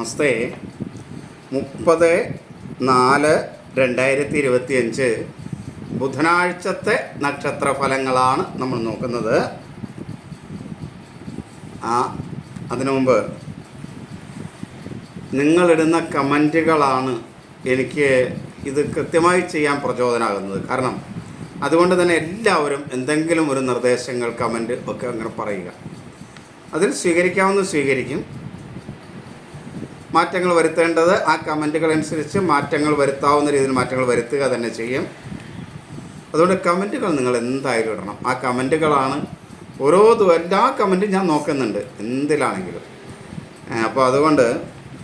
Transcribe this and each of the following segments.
നമസ്തേ. 30/4/2025 ബുധനാഴ്ചത്തെ നക്ഷത്ര ഫലങ്ങളാണ് നമ്മൾ നോക്കുന്നത്. അതിനു മുമ്പ് നിങ്ങളിടുന്ന കമൻറ്റുകളാണ് എനിക്ക് ഇത് കൃത്യമായി ചെയ്യാൻ പ്രചോദനമാകുന്നത്. കാരണം അതുകൊണ്ട് തന്നെ എല്ലാവരും എന്തെങ്കിലും ഒരു നിർദ്ദേശങ്ങൾ കമൻറ്റ് ഒക്കെ അങ്ങനെ പറയുക. അതിൽ സ്വീകരിക്കാവുന്ന സ്വീകരിക്കും, മാറ്റങ്ങൾ വരുത്തേണ്ടത് ആ കമൻറ്റുകളനുസരിച്ച് മാറ്റങ്ങൾ വരുത്താവുന്ന രീതിയിൽ മാറ്റങ്ങൾ വരുത്തുക തന്നെ ചെയ്യും. അതുകൊണ്ട് കമൻറ്റുകൾ നിങ്ങൾ എന്തായാലും ഇടണം. ആ കമൻറ്റുകളാണ് എല്ലാ കമൻറ്റും ഞാൻ നോക്കുന്നുണ്ട്, എന്തിലാണെങ്കിലും. അപ്പോൾ അതുകൊണ്ട്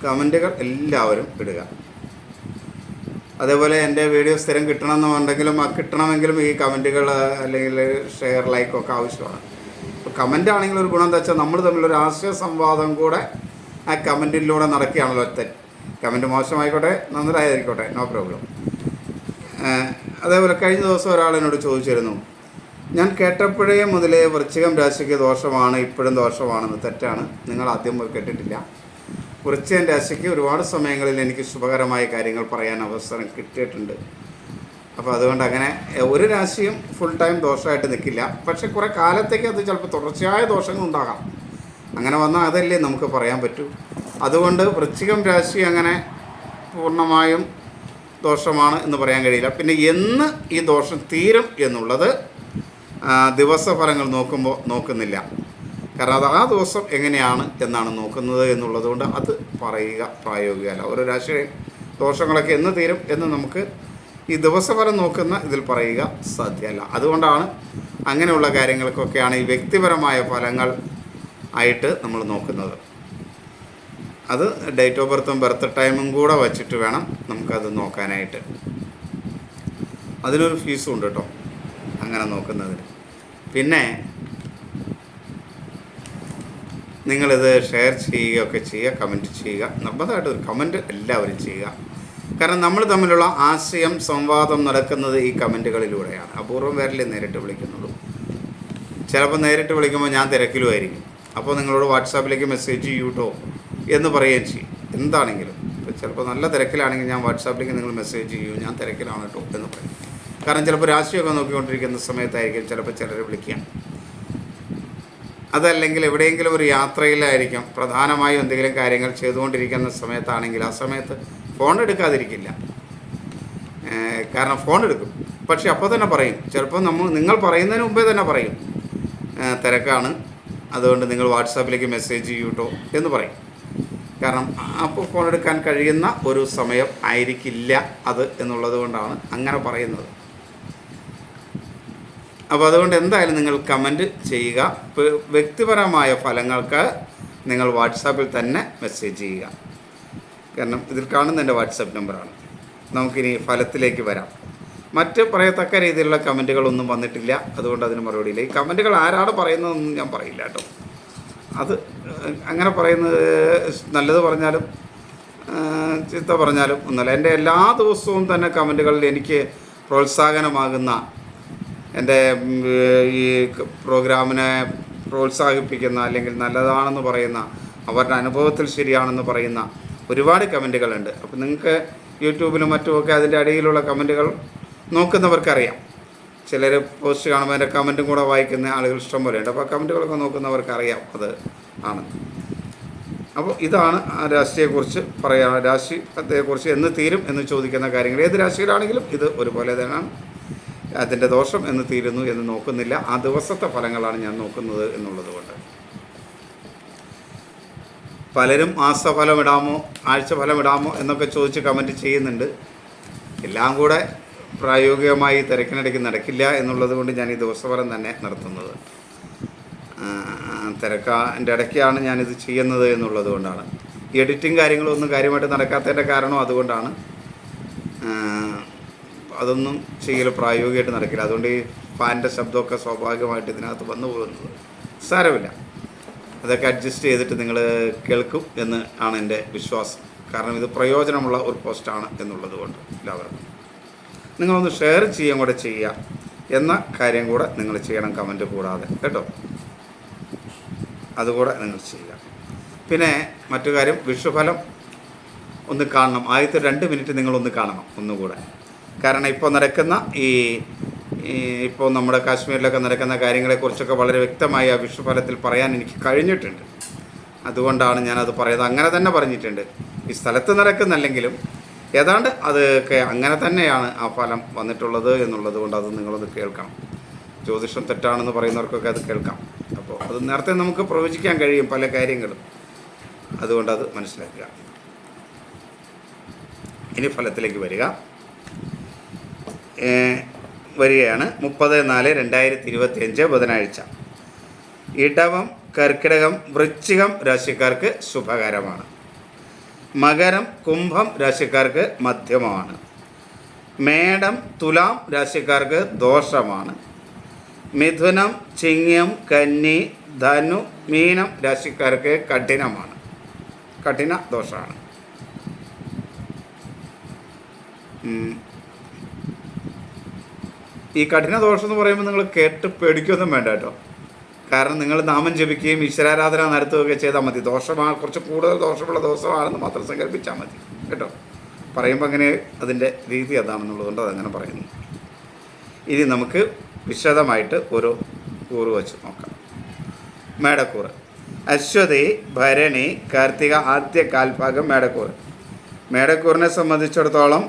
കമൻറ്റുകൾ എല്ലാവരും ഇടുക. അതേപോലെ എൻ്റെ വീഡിയോ സ്ഥിരം കിട്ടണമെങ്കിലും ഈ കമൻറ്റുകൾ അല്ലെങ്കിൽ ഷെയർ ലൈക്കൊക്കെ ആവശ്യമാണ്. അപ്പോൾ കമൻ്റ് ആണെങ്കിൽ ഒരു ഗുണം എന്താ വെച്ചാൽ നമ്മൾ തമ്മിലൊരു ആശയ സംവാദം കൂടെ ആ കമൻറ്റിലൂടെ നടക്കുകയാണല്ലോ. കമൻറ്റ് മോശമായിക്കോട്ടെ നന്നായിരിക്കോട്ടെ, നോ പ്രോബ്ലം. അതേപോലെ കഴിഞ്ഞ ദിവസം ഒരാൾ എന്നോട് ചോദിച്ചിരുന്നു, ഞാൻ കേട്ടപ്പോഴേ മുതലേ വൃശ്ചികം രാശിക്ക് ദോഷമാണ്, ഇപ്പോഴും ദോഷമാണെന്ന്. തെറ്റാണ്. നിങ്ങൾ ആദ്യം കേട്ടിട്ടില്ല. വൃശ്ചികം രാശിക്ക് ഒരുപാട് സമയങ്ങളിൽ എനിക്ക് ശുഭകരമായ കാര്യങ്ങൾ പറയാൻ അവസരം കിട്ടിയിട്ടുണ്ട്. അപ്പോൾ അതുകൊണ്ട് അങ്ങനെ ഒരു രാശിയും ഫുൾ ടൈം ദോഷമായിട്ട് നിൽക്കില്ല. പക്ഷേ കുറേ കാലത്തേക്ക് അത് ചിലപ്പോൾ തുടർച്ചയായ ദോഷങ്ങൾ ഉണ്ടാകാം. അങ്ങനെ വന്നാൽ അതല്ലേ നമുക്ക് പറയാൻ പറ്റൂ. അതുകൊണ്ട് വൃശ്ചികം രാശി അങ്ങനെ പൂർണ്ണമായും ദോഷമാണ് എന്ന് പറയാൻ കഴിയില്ല. പിന്നെ എന്ന് ഈ ദോഷം തീരും എന്നുള്ളത് ദിവസഫലങ്ങൾ നോക്കുന്നില്ല. കാരണം അത് ആ ദിവസം എങ്ങനെയാണ് എന്നാണ് നോക്കുന്നത് എന്നുള്ളത് കൊണ്ട് അത് പറയുക പ്രായോഗികമല്ല. ഓരോ രാശിയുടെ ദോഷങ്ങളൊക്കെ എന്ന് തീരും എന്ന് നമുക്ക് ഈ ദിവസഫലം നോക്കുന്ന ഇതിൽ പറയുക സാധ്യമല്ല. അതുകൊണ്ടാണ് അങ്ങനെയുള്ള കാര്യങ്ങൾക്കൊക്കെയാണ് ഈ വ്യക്തിപരമായ ഫലങ്ങൾ ആയിട്ട് നമ്മൾ നോക്കുന്നത്. അത് ഡേറ്റ് ഓഫ് ബർത്ത് ടൈമും കൂടെ വച്ചിട്ട് വേണം നമുക്കത് നോക്കാനായിട്ട്. അതിനൊരു ഫീസും ഉണ്ട് കേട്ടോ അങ്ങനെ നോക്കുന്നതിന്. പിന്നെ നിങ്ങളിത് ഷെയർ ചെയ്യുകയൊക്കെ ചെയ്യുക, കമൻറ്റ് ചെയ്യുക. നിർബന്ധമായിട്ട് ഒരു കമൻറ്റ് എല്ലാവരും ചെയ്യുക. കാരണം നമ്മൾ തമ്മിലുള്ള ആശയം സംവാദം നടക്കുന്നത് ഈ കമൻറ്റുകളിലൂടെയാണ്. അപൂർവം പേരിലേ നേരിട്ട് വിളിക്കുന്നുള്ളൂ. ചിലപ്പോൾ നേരിട്ട് വിളിക്കുമ്പോൾ ഞാൻ തിരക്കിലുമായിരിക്കും. അപ്പോൾ നിങ്ങളോട് വാട്സാപ്പിലേക്ക് മെസ്സേജ് ചെയ്യൂട്ടോ എന്ന് പറയുകയും ചെയ്യും. എന്താണെങ്കിലും ഇപ്പോൾ ചിലപ്പോൾ നല്ല തിരക്കിലാണെങ്കിൽ ഞാൻ വാട്സാപ്പിലേക്ക് നിങ്ങൾ മെസ്സേജ് ചെയ്യൂ, ഞാൻ തിരക്കിലാണ് കേട്ടോ എന്ന് പറയും. കാരണം ചിലപ്പോൾ രാശിയൊക്കെ നോക്കിക്കൊണ്ടിരിക്കുന്ന സമയത്തായിരിക്കും ചിലപ്പോൾ ചിലർ വിളിക്കുക. അതല്ലെങ്കിൽ എവിടെയെങ്കിലും ഒരു യാത്രയിലായിരിക്കും, പ്രധാനമായും എന്തെങ്കിലും കാര്യങ്ങൾ ചെയ്തുകൊണ്ടിരിക്കുന്ന സമയത്താണെങ്കിൽ ആ സമയത്ത് ഫോൺ എടുക്കാതിരിക്കില്ല. കാരണം ഫോൺ എടുക്കും, പക്ഷെ അപ്പോൾ തന്നെ പറയും. ചിലപ്പോൾ നിങ്ങൾ പറയുന്നതിന് മുമ്പേ തന്നെ പറയും, തിരക്കാണ്, അതുകൊണ്ട് നിങ്ങൾ വാട്സാപ്പിലേക്ക് മെസ്സേജ് ചെയ്യൂട്ടോ എന്ന് പറയും. കാരണം അപ്പോൾ ഫോൺ എടുക്കാൻ കഴിയുന്ന ഒരു സമയം ആയിരിക്കില്ല അത് എന്നുള്ളത് കൊണ്ടാണ് അങ്ങനെ പറയുന്നത്. അപ്പോൾ അതുകൊണ്ട് എന്തായാലും നിങ്ങൾ കമൻറ്റ് ചെയ്യുക. വ്യക്തിപരമായ ഫലങ്ങൾക്ക് നിങ്ങൾ വാട്സാപ്പിൽ തന്നെ മെസ്സേജ് ചെയ്യുക. കാരണം ഇതിൽ കാണുന്ന എൻ്റെ വാട്സാപ്പ് നമ്പറാണ്. നമുക്കിനി ഫലത്തിലേക്ക് വരാം. മറ്റ് പറയത്തക്ക രീതിയിലുള്ള കമൻറ്റുകളൊന്നും വന്നിട്ടില്ല, അതുകൊണ്ട് അതിന് മറുപടിയില്ല. ഈ കമൻറ്റുകൾ ആരാണ് പറയുന്നതെന്നൊന്നും ഞാൻ പറയില്ല കേട്ടോ. അത് അങ്ങനെ പറയുന്നത് നല്ലത് പറഞ്ഞാലും ചീത്ത പറഞ്ഞാലും ഒന്നുമല്ല. എൻ്റെ എല്ലാ ദിവസവും തന്നെ കമൻറ്റുകളിൽ എനിക്ക് പ്രോത്സാഹനമാകുന്ന, എൻ്റെ ഈ പ്രോഗ്രാമിനെ പ്രോത്സാഹിപ്പിക്കുന്ന അല്ലെങ്കിൽ നല്ലതാണെന്ന് പറയുന്ന, അവരുടെ അനുഭവത്തിൽ ശരിയാണെന്ന് പറയുന്ന ഒരുപാട് കമൻറ്റുകളുണ്ട്. അപ്പോൾ നിങ്ങൾക്ക് യൂട്യൂബിലും മറ്റുമൊക്കെ അതിൻ്റെ അടിയിലുള്ള കമൻറ്റുകൾ നോക്കുന്നവർക്കറിയാം. ചിലർ പോസ്റ്റ് കാണുമ്പോൾ അതിൻ്റെ കമൻറ്റും കൂടെ വായിക്കുന്ന ആളുകൾ ഇഷ്ടം പോലെയുണ്ട്. അപ്പോൾ കമൻറ്റുകളൊക്കെ നോക്കുന്നവർക്കറിയാം അത് ആണ്. അപ്പോൾ ഇതാണ് രാശിയെക്കുറിച്ച് പറയാം. രാശിയെക്കുറിച്ച് എന്ന് തീരും എന്ന് ചോദിക്കുന്ന കാര്യങ്ങൾ ഏത് രാശിയിലാണെങ്കിലും ഇത് ഒരുപോലെ തന്നെയാണ്. അതിൻ്റെ ദോഷം എന്ന് തീരുന്നു എന്ന് നോക്കുന്നില്ല, ആ ദിവസത്തെ ഫലങ്ങളാണ് ഞാൻ നോക്കുന്നത് എന്നുള്ളത് കൊണ്ട്. പലരും മാസഫലം ഇടാമോ ആഴ്ചഫലം ഇടാമോ എന്നൊക്കെ ചോദിച്ച് കമൻറ്റ് ചെയ്യുന്നുണ്ട്. എല്ലാം കൂടെ പ്രായോഗികമായി തിരക്കിനിടയ്ക്ക് നടക്കില്ല എന്നുള്ളത് കൊണ്ട് ഞാൻ ഈ ദിവസഫലം തന്നെ നടത്തുന്നത്. തിരക്കിൻ്റെ ഇടയ്ക്കാണ് ഞാനിത് ചെയ്യുന്നത് എന്നുള്ളത് കൊണ്ടാണ്. ഈ എഡിറ്റിംഗ് കാര്യങ്ങളൊന്നും കാര്യമായിട്ട് നടക്കാത്തതിൻ്റെ കാരണം അതുകൊണ്ടാണ്. അതൊന്നും ചെയ്യൽ പ്രായോഗികമായിട്ട് നടക്കില്ല. അതുകൊണ്ട് ഈ ഫാനിൻ്റെ ശബ്ദമൊക്കെ സ്വാഭാവികമായിട്ട് ഇതിനകത്ത് വന്നു പോകുന്നത്. സാരമില്ല, അതൊക്കെ അഡ്ജസ്റ്റ് ചെയ്തിട്ട് നിങ്ങൾ കേൾക്കും എന്ന് ആണ് എൻ്റെ വിശ്വാസം. കാരണം ഇത് പ്രയോജനമുള്ള ഒരു പോസ്റ്റാണ് എന്നുള്ളത് കൊണ്ട് എല്ലാവർക്കും നിങ്ങളൊന്ന് ഷെയർ ചെയ്യുകയും കൂടെ ചെയ്യുക എന്ന കാര്യം കൂടെ നിങ്ങൾ ചെയ്യണം, കമൻറ്റ് കൂടാതെ കേട്ടോ. അതുകൂടെ നിങ്ങൾ ചെയ്യുക. പിന്നെ മറ്റു കാര്യം, വിഷുഫലം ഒന്ന് കാണണം. ആദ്യത്തെ 2 മിനിറ്റ് നിങ്ങളൊന്ന് കാണണം ഒന്നുകൂടെ. കാരണം ഇപ്പോൾ നടക്കുന്ന ഇപ്പോൾ നമ്മുടെ കാശ്മീരിലൊക്കെ നടക്കുന്ന കാര്യങ്ങളെക്കുറിച്ചൊക്കെ വളരെ വ്യക്തമായി ആ വിഷുഫലത്തിൽ പറയാൻ എനിക്ക് കഴിഞ്ഞിട്ടുണ്ട്. അതുകൊണ്ടാണ് ഞാനത് പറയുന്നത്. അങ്ങനെ തന്നെ പറഞ്ഞിട്ടുണ്ട്. ഈ സ്ഥലത്ത് നടക്കുന്നല്ലെങ്കിലും ഏതാണ്ട് അതൊക്കെ അങ്ങനെ തന്നെയാണ് ആ ഫലം വന്നിട്ടുള്ളത് എന്നുള്ളത് കൊണ്ട് അത് നിങ്ങളത് കേൾക്കണം. ജ്യോതിഷം തെറ്റാണെന്ന് പറയുന്നവർക്കൊക്കെ അത് കേൾക്കാം. അപ്പോൾ അത് നേരത്തെ നമുക്ക് പ്രവചിക്കാൻ കഴിയും പല കാര്യങ്ങളും. അതുകൊണ്ട് അത് മനസ്സിലാക്കുക. ഇനി ഫലത്തിലേക്ക് വരികയാണ്. 30/4/2025 ബുധനാഴ്ച. ഇടവം, കർക്കിടകം, വൃശ്ചികം രാശിക്കാർക്ക് ശുഭകരമാണ്. മകരം, കുംഭം രാശിക്കാർക്ക് മധ്യമമാണ്. മേടം, തുലാം രാശിക്കാർക്ക് ദോഷമാണ്. മിഥുനം, ചിങ്ങം, കന്നി, ധനു, മീനം രാശിക്കാർക്ക് കഠിനമാണ്. കഠിന ദോഷമാണ്. ഈ കഠിന ദോഷം എന്ന് പറയുമ്പോൾ നിങ്ങൾ കേട്ട് പേടിക്കൊന്നും വേണ്ട കേട്ടോ. കാരണം നിങ്ങൾ നാമം ജപിക്കുകയും ഈശ്വരാരാധന നടത്തുകയൊക്കെ ചെയ്താൽ മതി. ദോഷമാണ്, കുറച്ച് കൂടുതൽ ദോഷമുള്ള ദിവസമാണെന്ന് മാത്രം സങ്കല്പിച്ചാൽ മതി കേട്ടോ. പറയുമ്പോൾ അങ്ങനെ അതിൻ്റെ രീതി അതാണെന്നുള്ളതുകൊണ്ട് അതങ്ങനെ പറയുന്നു. ഇനി നമുക്ക് വിശദമായിട്ട് ഓരോ കൂറ് വെച്ച് നോക്കാം. മേടക്കൂറ്. അശ്വതി, ഭരണി, കാർത്തിക ആദ്യ കാൽഭാഗം മേടക്കൂറ്. മേടക്കൂറിനെ സംബന്ധിച്ചിടത്തോളം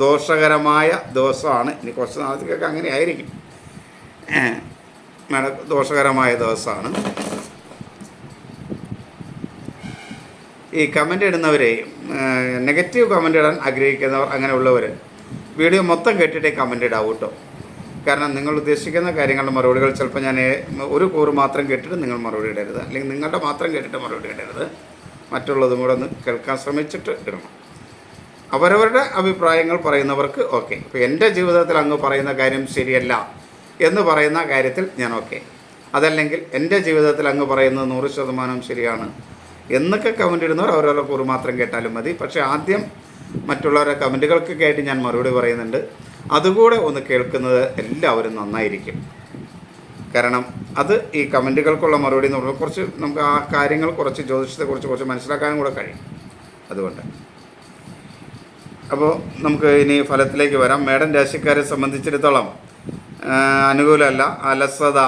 ദോഷകരമായ ദിവസമാണ്. ഇനി കുറച്ച് നാളത്തേക്കൊക്കെ അങ്ങനെ ആയിരിക്കും. ദോഷകരമായ ദിവസമാണ്. ഈ കമൻ്റ് ഇടുന്നവരെ, നെഗറ്റീവ് കമൻ്റ് ഇടാൻ ആഗ്രഹിക്കുന്നവർ, അങ്ങനെയുള്ളവർ വീഡിയോ മൊത്തം കേട്ടിട്ടേ കമൻ്റ് ഇടാവൂ കേട്ടോ. കാരണം നിങ്ങൾ ഉദ്ദേശിക്കുന്ന കാര്യങ്ങളുടെ മറുപടികൾ ചിലപ്പോൾ ഞാൻ ഒരു കൂറ് മാത്രം കേട്ടിട്ട് നിങ്ങൾ മറുപടി ഇടരുത്, അല്ലെങ്കിൽ നിങ്ങളുടെ മാത്രം കേട്ടിട്ട് മറുപടി ഇടരുത്. മറ്റുള്ളതും കൂടെ ഒന്ന് കേൾക്കാൻ ശ്രമിച്ചിട്ട് ഇടണം. അവരവരുടെ അഭിപ്രായങ്ങൾ പറയുന്നവർക്ക് ഓക്കെ. ഇപ്പോൾ എൻ്റെ ജീവിതത്തിൽ അങ്ങ് പറയുന്ന കാര്യം ശരിയല്ല എന്ന് പറയുന്ന കാര്യത്തിൽ ഞാൻ ഓക്കെ. അതല്ലെങ്കിൽ എൻ്റെ ജീവിതത്തിൽ അങ്ങ് പറയുന്നത് 100% ശരിയാണ് എന്നൊക്കെ കമൻ്റ് ഇടുന്നവർ അവരവരുടെ കൂറ് മാത്രം കേട്ടാലും മതി. പക്ഷേ ആദ്യം മറ്റുള്ളവരുടെ കമൻറ്റുകൾക്ക് കേട്ട് ഞാൻ മറുപടി പറയുന്നുണ്ട്. അതുകൂടെ ഒന്ന് കേൾക്കുന്നത് എല്ലാവരും നന്നായിരിക്കും. കാരണം അത് ഈ കമൻറ്റുകൾക്കുള്ള മറുപടി എന്ന് പറയുമ്പോൾ കുറച്ച് നമുക്ക് ആ കാര്യങ്ങൾ കുറച്ച് ജ്യോതിഷത്തെക്കുറിച്ച് കുറച്ച് മനസ്സിലാക്കാനും കൂടെ കഴിയും. അതുകൊണ്ട് അപ്പോൾ നമുക്ക് ഇനി ഫലത്തിലേക്ക് വരാം. മേടൻ രാശിക്കാരെ സംബന്ധിച്ചിടത്തോളം അനുകൂലമല്ല. അലസത,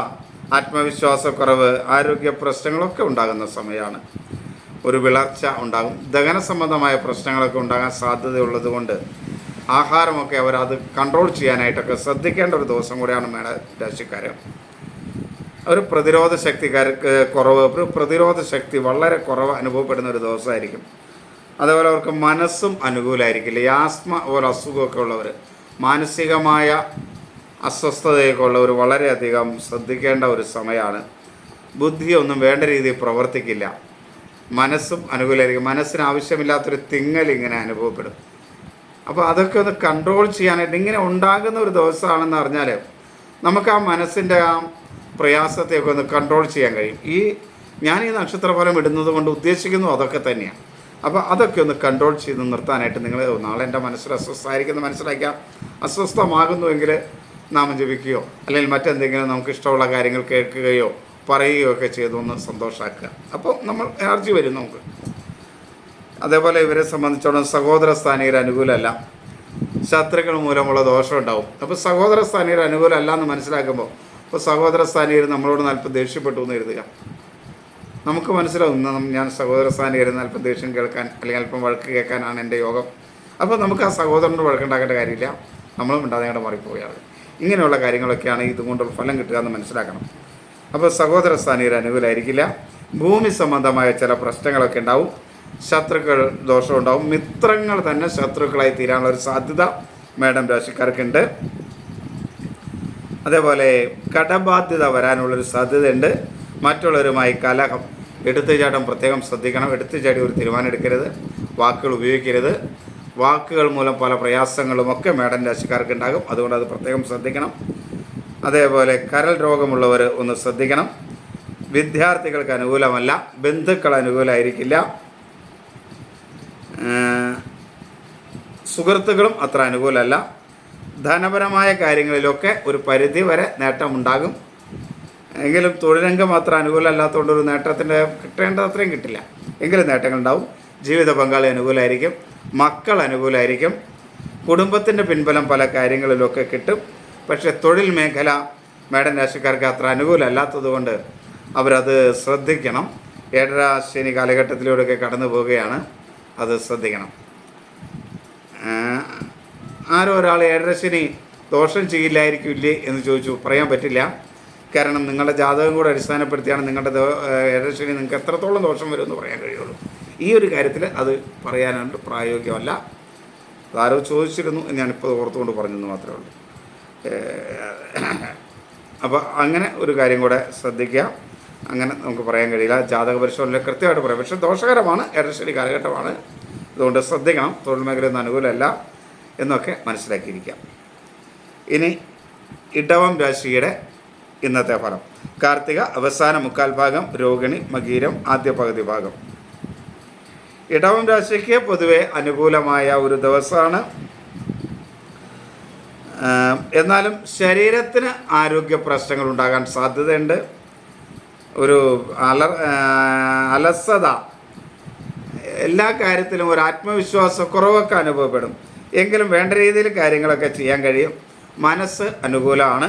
ആത്മവിശ്വാസക്കുറവ്, ആരോഗ്യ പ്രശ്നങ്ങളൊക്കെ ഉണ്ടാകുന്ന സമയമാണ്. ഒരു വിളർച്ച ഉണ്ടാകും. ദഹന സംബന്ധമായ പ്രശ്നങ്ങളൊക്കെ ഉണ്ടാകാൻ സാധ്യതയുള്ളത് കൊണ്ട് ആഹാരമൊക്കെ അവരത് കൺട്രോൾ ചെയ്യാനായിട്ടൊക്കെ ശ്രദ്ധിക്കേണ്ട ഒരു ദിവസം കൂടെയാണ് മേട രാശിക്കാർ. ഒരു പ്രതിരോധ ശക്തിക്കാർക്ക് പ്രതിരോധ ശക്തി വളരെ കുറവ് അനുഭവപ്പെടുന്ന ഒരു ദിവസമായിരിക്കും. അതേപോലെ അവർക്ക് മനസ്സും അനുകൂലമായിരിക്കില്ല. ഈ ആസ്മ പോലെ അസുഖമൊക്കെ ഉള്ളവർ, മാനസികമായ അസ്വസ്ഥതയൊക്കെ ഉള്ളവർ വളരെയധികം ശ്രദ്ധിക്കേണ്ട ഒരു സമയമാണ്. ബുദ്ധിയൊന്നും വേണ്ട രീതിയിൽ പ്രവർത്തിക്കില്ല. മനസ്സും അനുകൂലമായിരിക്കും. മനസ്സിന് ആവശ്യമില്ലാത്തൊരു തിങ്ങലിങ്ങനെ അനുഭവപ്പെടും. അപ്പോൾ അതൊക്കെ ഒന്ന് കൺട്രോൾ ചെയ്യാനായിട്ട് ഇങ്ങനെ ഉണ്ടാകുന്ന ഒരു ദിവസമാണെന്ന് അറിഞ്ഞാൽ നമുക്ക് ആ മനസ്സിൻ്റെ ആ പ്രയാസത്തെയൊക്കെ ഒന്ന് കൺട്രോൾ ചെയ്യാൻ കഴിയും. ഞാൻ ഈ നക്ഷത്രഫലം ഇടുന്നത് കൊണ്ട് ഉദ്ദേശിക്കുന്നു അതൊക്കെ തന്നെയാണ്. അപ്പോൾ അതൊക്കെ ഒന്ന് കൺട്രോൾ ചെയ്ത് നിർത്താനായിട്ട് നിങ്ങൾ നാളെ എൻ്റെ മനസ്സിൽ അസ്വസ്ഥമായിരിക്കുന്നത് മനസ്സിലാക്കാം. അസ്വസ്ഥമാകുന്നുവെങ്കിൽ നാമം ജപിക്കുകയോ അല്ലെങ്കിൽ മറ്റെന്തെങ്കിലും നമുക്ക് ഇഷ്ടമുള്ള കാര്യങ്ങൾ കേൾക്കുകയോ പറയുകയോ ഒക്കെ ചെയ്തൊന്ന് സന്തോഷമാക്കുക. അപ്പോൾ നമ്മൾ എനർജി വരും നമുക്ക്. അതേപോലെ ഇവരെ സംബന്ധിച്ചോളം സഹോദര സ്ഥാനീയർ അനുകൂലമല്ല. ശത്രുക്കൾ മൂലമുള്ള ദോഷം ഉണ്ടാവും. അപ്പോൾ സഹോദര സ്ഥാനീയർ അനുകൂലമല്ല എന്ന് മനസ്സിലാക്കുമ്പോൾ ഇപ്പോൾ സഹോദര സ്ഥാനീയർ നമ്മളോട് അല്പം ദേഷ്യപ്പെട്ടു എന്ന് കരുതുക. നമുക്ക് മനസ്സിലാവും ഞാൻ സഹോദര സ്ഥാനീയർ അല്പം ദേഷ്യം കേൾക്കാൻ അല്ലെങ്കിൽ അല്പം വഴക്ക് കേൾക്കാനാണ് എൻ്റെ യോഗം. അപ്പോൾ നമുക്ക് ആ സഹോദരനോട് വഴക്കുണ്ടാക്കേണ്ട കാര്യമില്ല. നമ്മളും ഉണ്ടാതെ അങ്ങോട്ട് മാറിപ്പോവുകയാണ്. ഇങ്ങനെയുള്ള കാര്യങ്ങളൊക്കെയാണ് ഇതുകൊണ്ടുള്ള ഫലം കിട്ടുക എന്ന് മനസ്സിലാക്കണം. അപ്പോൾ സഹോദര സ്ഥാനീയർ അനുകൂലമായിരിക്കില്ല. ഭൂമി സംബന്ധമായ ചില പ്രശ്നങ്ങളൊക്കെ ഉണ്ടാവും. ശത്രുക്കൾ ദോഷം ഉണ്ടാവും. മിത്രങ്ങൾ തന്നെ ശത്രുക്കളായി തീരാനുള്ള ഒരു സാധ്യത മേടം രാശിക്കാർക്കുണ്ട്. അതേപോലെ കടബാധ്യത വരാനുള്ളൊരു സാധ്യതയുണ്ട്. മറ്റുള്ളവരുമായി കലഹം, എടുത്തുചാട്ടം പ്രത്യേകം ശ്രദ്ധിക്കണം. എടുത്തുചാടി ഒരു തീരുമാനം എടുക്കരുത്. വാക്കുകൾ ഉപയോഗിക്കരുത്. വാക്കുകൾ മൂലം പല പ്രയാസങ്ങളുമൊക്കെ മേടൻ രാശിക്കാർക്ക് ഉണ്ടാകും. അതുകൊണ്ട് അത് പ്രത്യേകം ശ്രദ്ധിക്കണം. അതേപോലെ കരൾ രോഗമുള്ളവർ ഒന്ന് ശ്രദ്ധിക്കണം. വിദ്യാർത്ഥികൾക്ക് അനുകൂലമല്ല. ബന്ധുക്കൾ അനുകൂലമായിരിക്കില്ല. സുഹൃത്തുക്കളും അത്ര അനുകൂലമല്ല. ധനപരമായ കാര്യങ്ങളിലൊക്കെ ഒരു പരിധി വരെ നേട്ടമുണ്ടാകും. എങ്കിലും തൊഴിൽ രംഗം അത്ര അനുകൂലമല്ലാത്തതുകൊണ്ട് ഒരു നേട്ടത്തിൻ്റെ കിട്ടേണ്ടത് അത്രയും കിട്ടില്ല. എങ്കിലും നേട്ടങ്ങളുണ്ടാവും. ജീവിത പങ്കാളി അനുകൂലമായിരിക്കും, മക്കൾ അനുകൂലമായിരിക്കും, കുടുംബത്തിൻ്റെ പിൻബലം പല കാര്യങ്ങളിലൊക്കെ കിട്ടും. പക്ഷേ തൊഴിൽ മേഖല മേടൻ രാശിക്കാർക്ക് അത്ര അനുകൂലമല്ലാത്തത് കൊണ്ട് അവരത് ശ്രദ്ധിക്കണം. 7ാം ശനി കാലഘട്ടത്തിലൂടെയൊക്കെ കടന്നു പോവുകയാണ്, അത് ശ്രദ്ധിക്കണം. ആരോ ഒരാൾ 7ാം ശനി ദോഷം ചെയ്യില്ലായിരിക്കില്ലേ എന്ന് ചോദിച്ചു. പറയാൻ പറ്റില്ല. കാരണം നിങ്ങളുടെ ജാതകം കൂടെ അടിസ്ഥാനപ്പെടുത്തിയാണ് നിങ്ങളുടെ 7ാം ശനി നിങ്ങൾക്ക് എത്രത്തോളം ദോഷം വരുമെന്ന് പറയാൻ കഴിയുള്ളൂ. ഈ ഒരു കാര്യത്തിൽ അത് പറയാനായിട്ട് പ്രായോഗികമല്ല. അതാരോ ചോദിച്ചിരുന്നു, ഞാനിപ്പോൾ ഓർത്തുകൊണ്ട് പറഞ്ഞെന്ന് മാത്രമേ ഉള്ളൂ. അപ്പോൾ അങ്ങനെ ഒരു കാര്യം കൂടെ ശ്രദ്ധിക്കുക. അങ്ങനെ നമുക്ക് പറയാൻ കഴിയില്ല. ജാതക പരിശോധനയിൽ കൃത്യമായിട്ട് പറയാം. പക്ഷേ ദോഷകരമാണ്, 7ാം ശനി കാലഘട്ടമാണ്, അതുകൊണ്ട് ശ്രദ്ധിക്കണം. തൊഴിൽ മേഖലയൊന്നും അനുകൂലമല്ല എന്നൊക്കെ മനസ്സിലാക്കിയിരിക്കാം. ഇനി ഇടവം രാശിയുടെ ഇന്നത്തെ ഫലം. കാർത്തിക അവസാന 3/4 ഭാഗം, രോഹിണി മകീരം ആദ്യ പകുതി ഭാഗം. ഇടവം രാശിക്ക് പൊതുവെ അനുകൂലമായ ഒരു ദിവസമാണ്. എന്നാലും ശരീരത്തിന് ആരോഗ്യ പ്രശ്നങ്ങൾ ഉണ്ടാകാൻ സാധ്യതയുണ്ട്. ഒരു അലസത, എല്ലാ കാര്യത്തിലും ഒരു ആത്മവിശ്വാസക്കുറവൊക്കെ അനുഭവപ്പെടും. എങ്കിലും വേണ്ട രീതിയിൽ കാര്യങ്ങളൊക്കെ ചെയ്യാൻ കഴിയും. മനസ്സ് അനുകൂലമാണ്.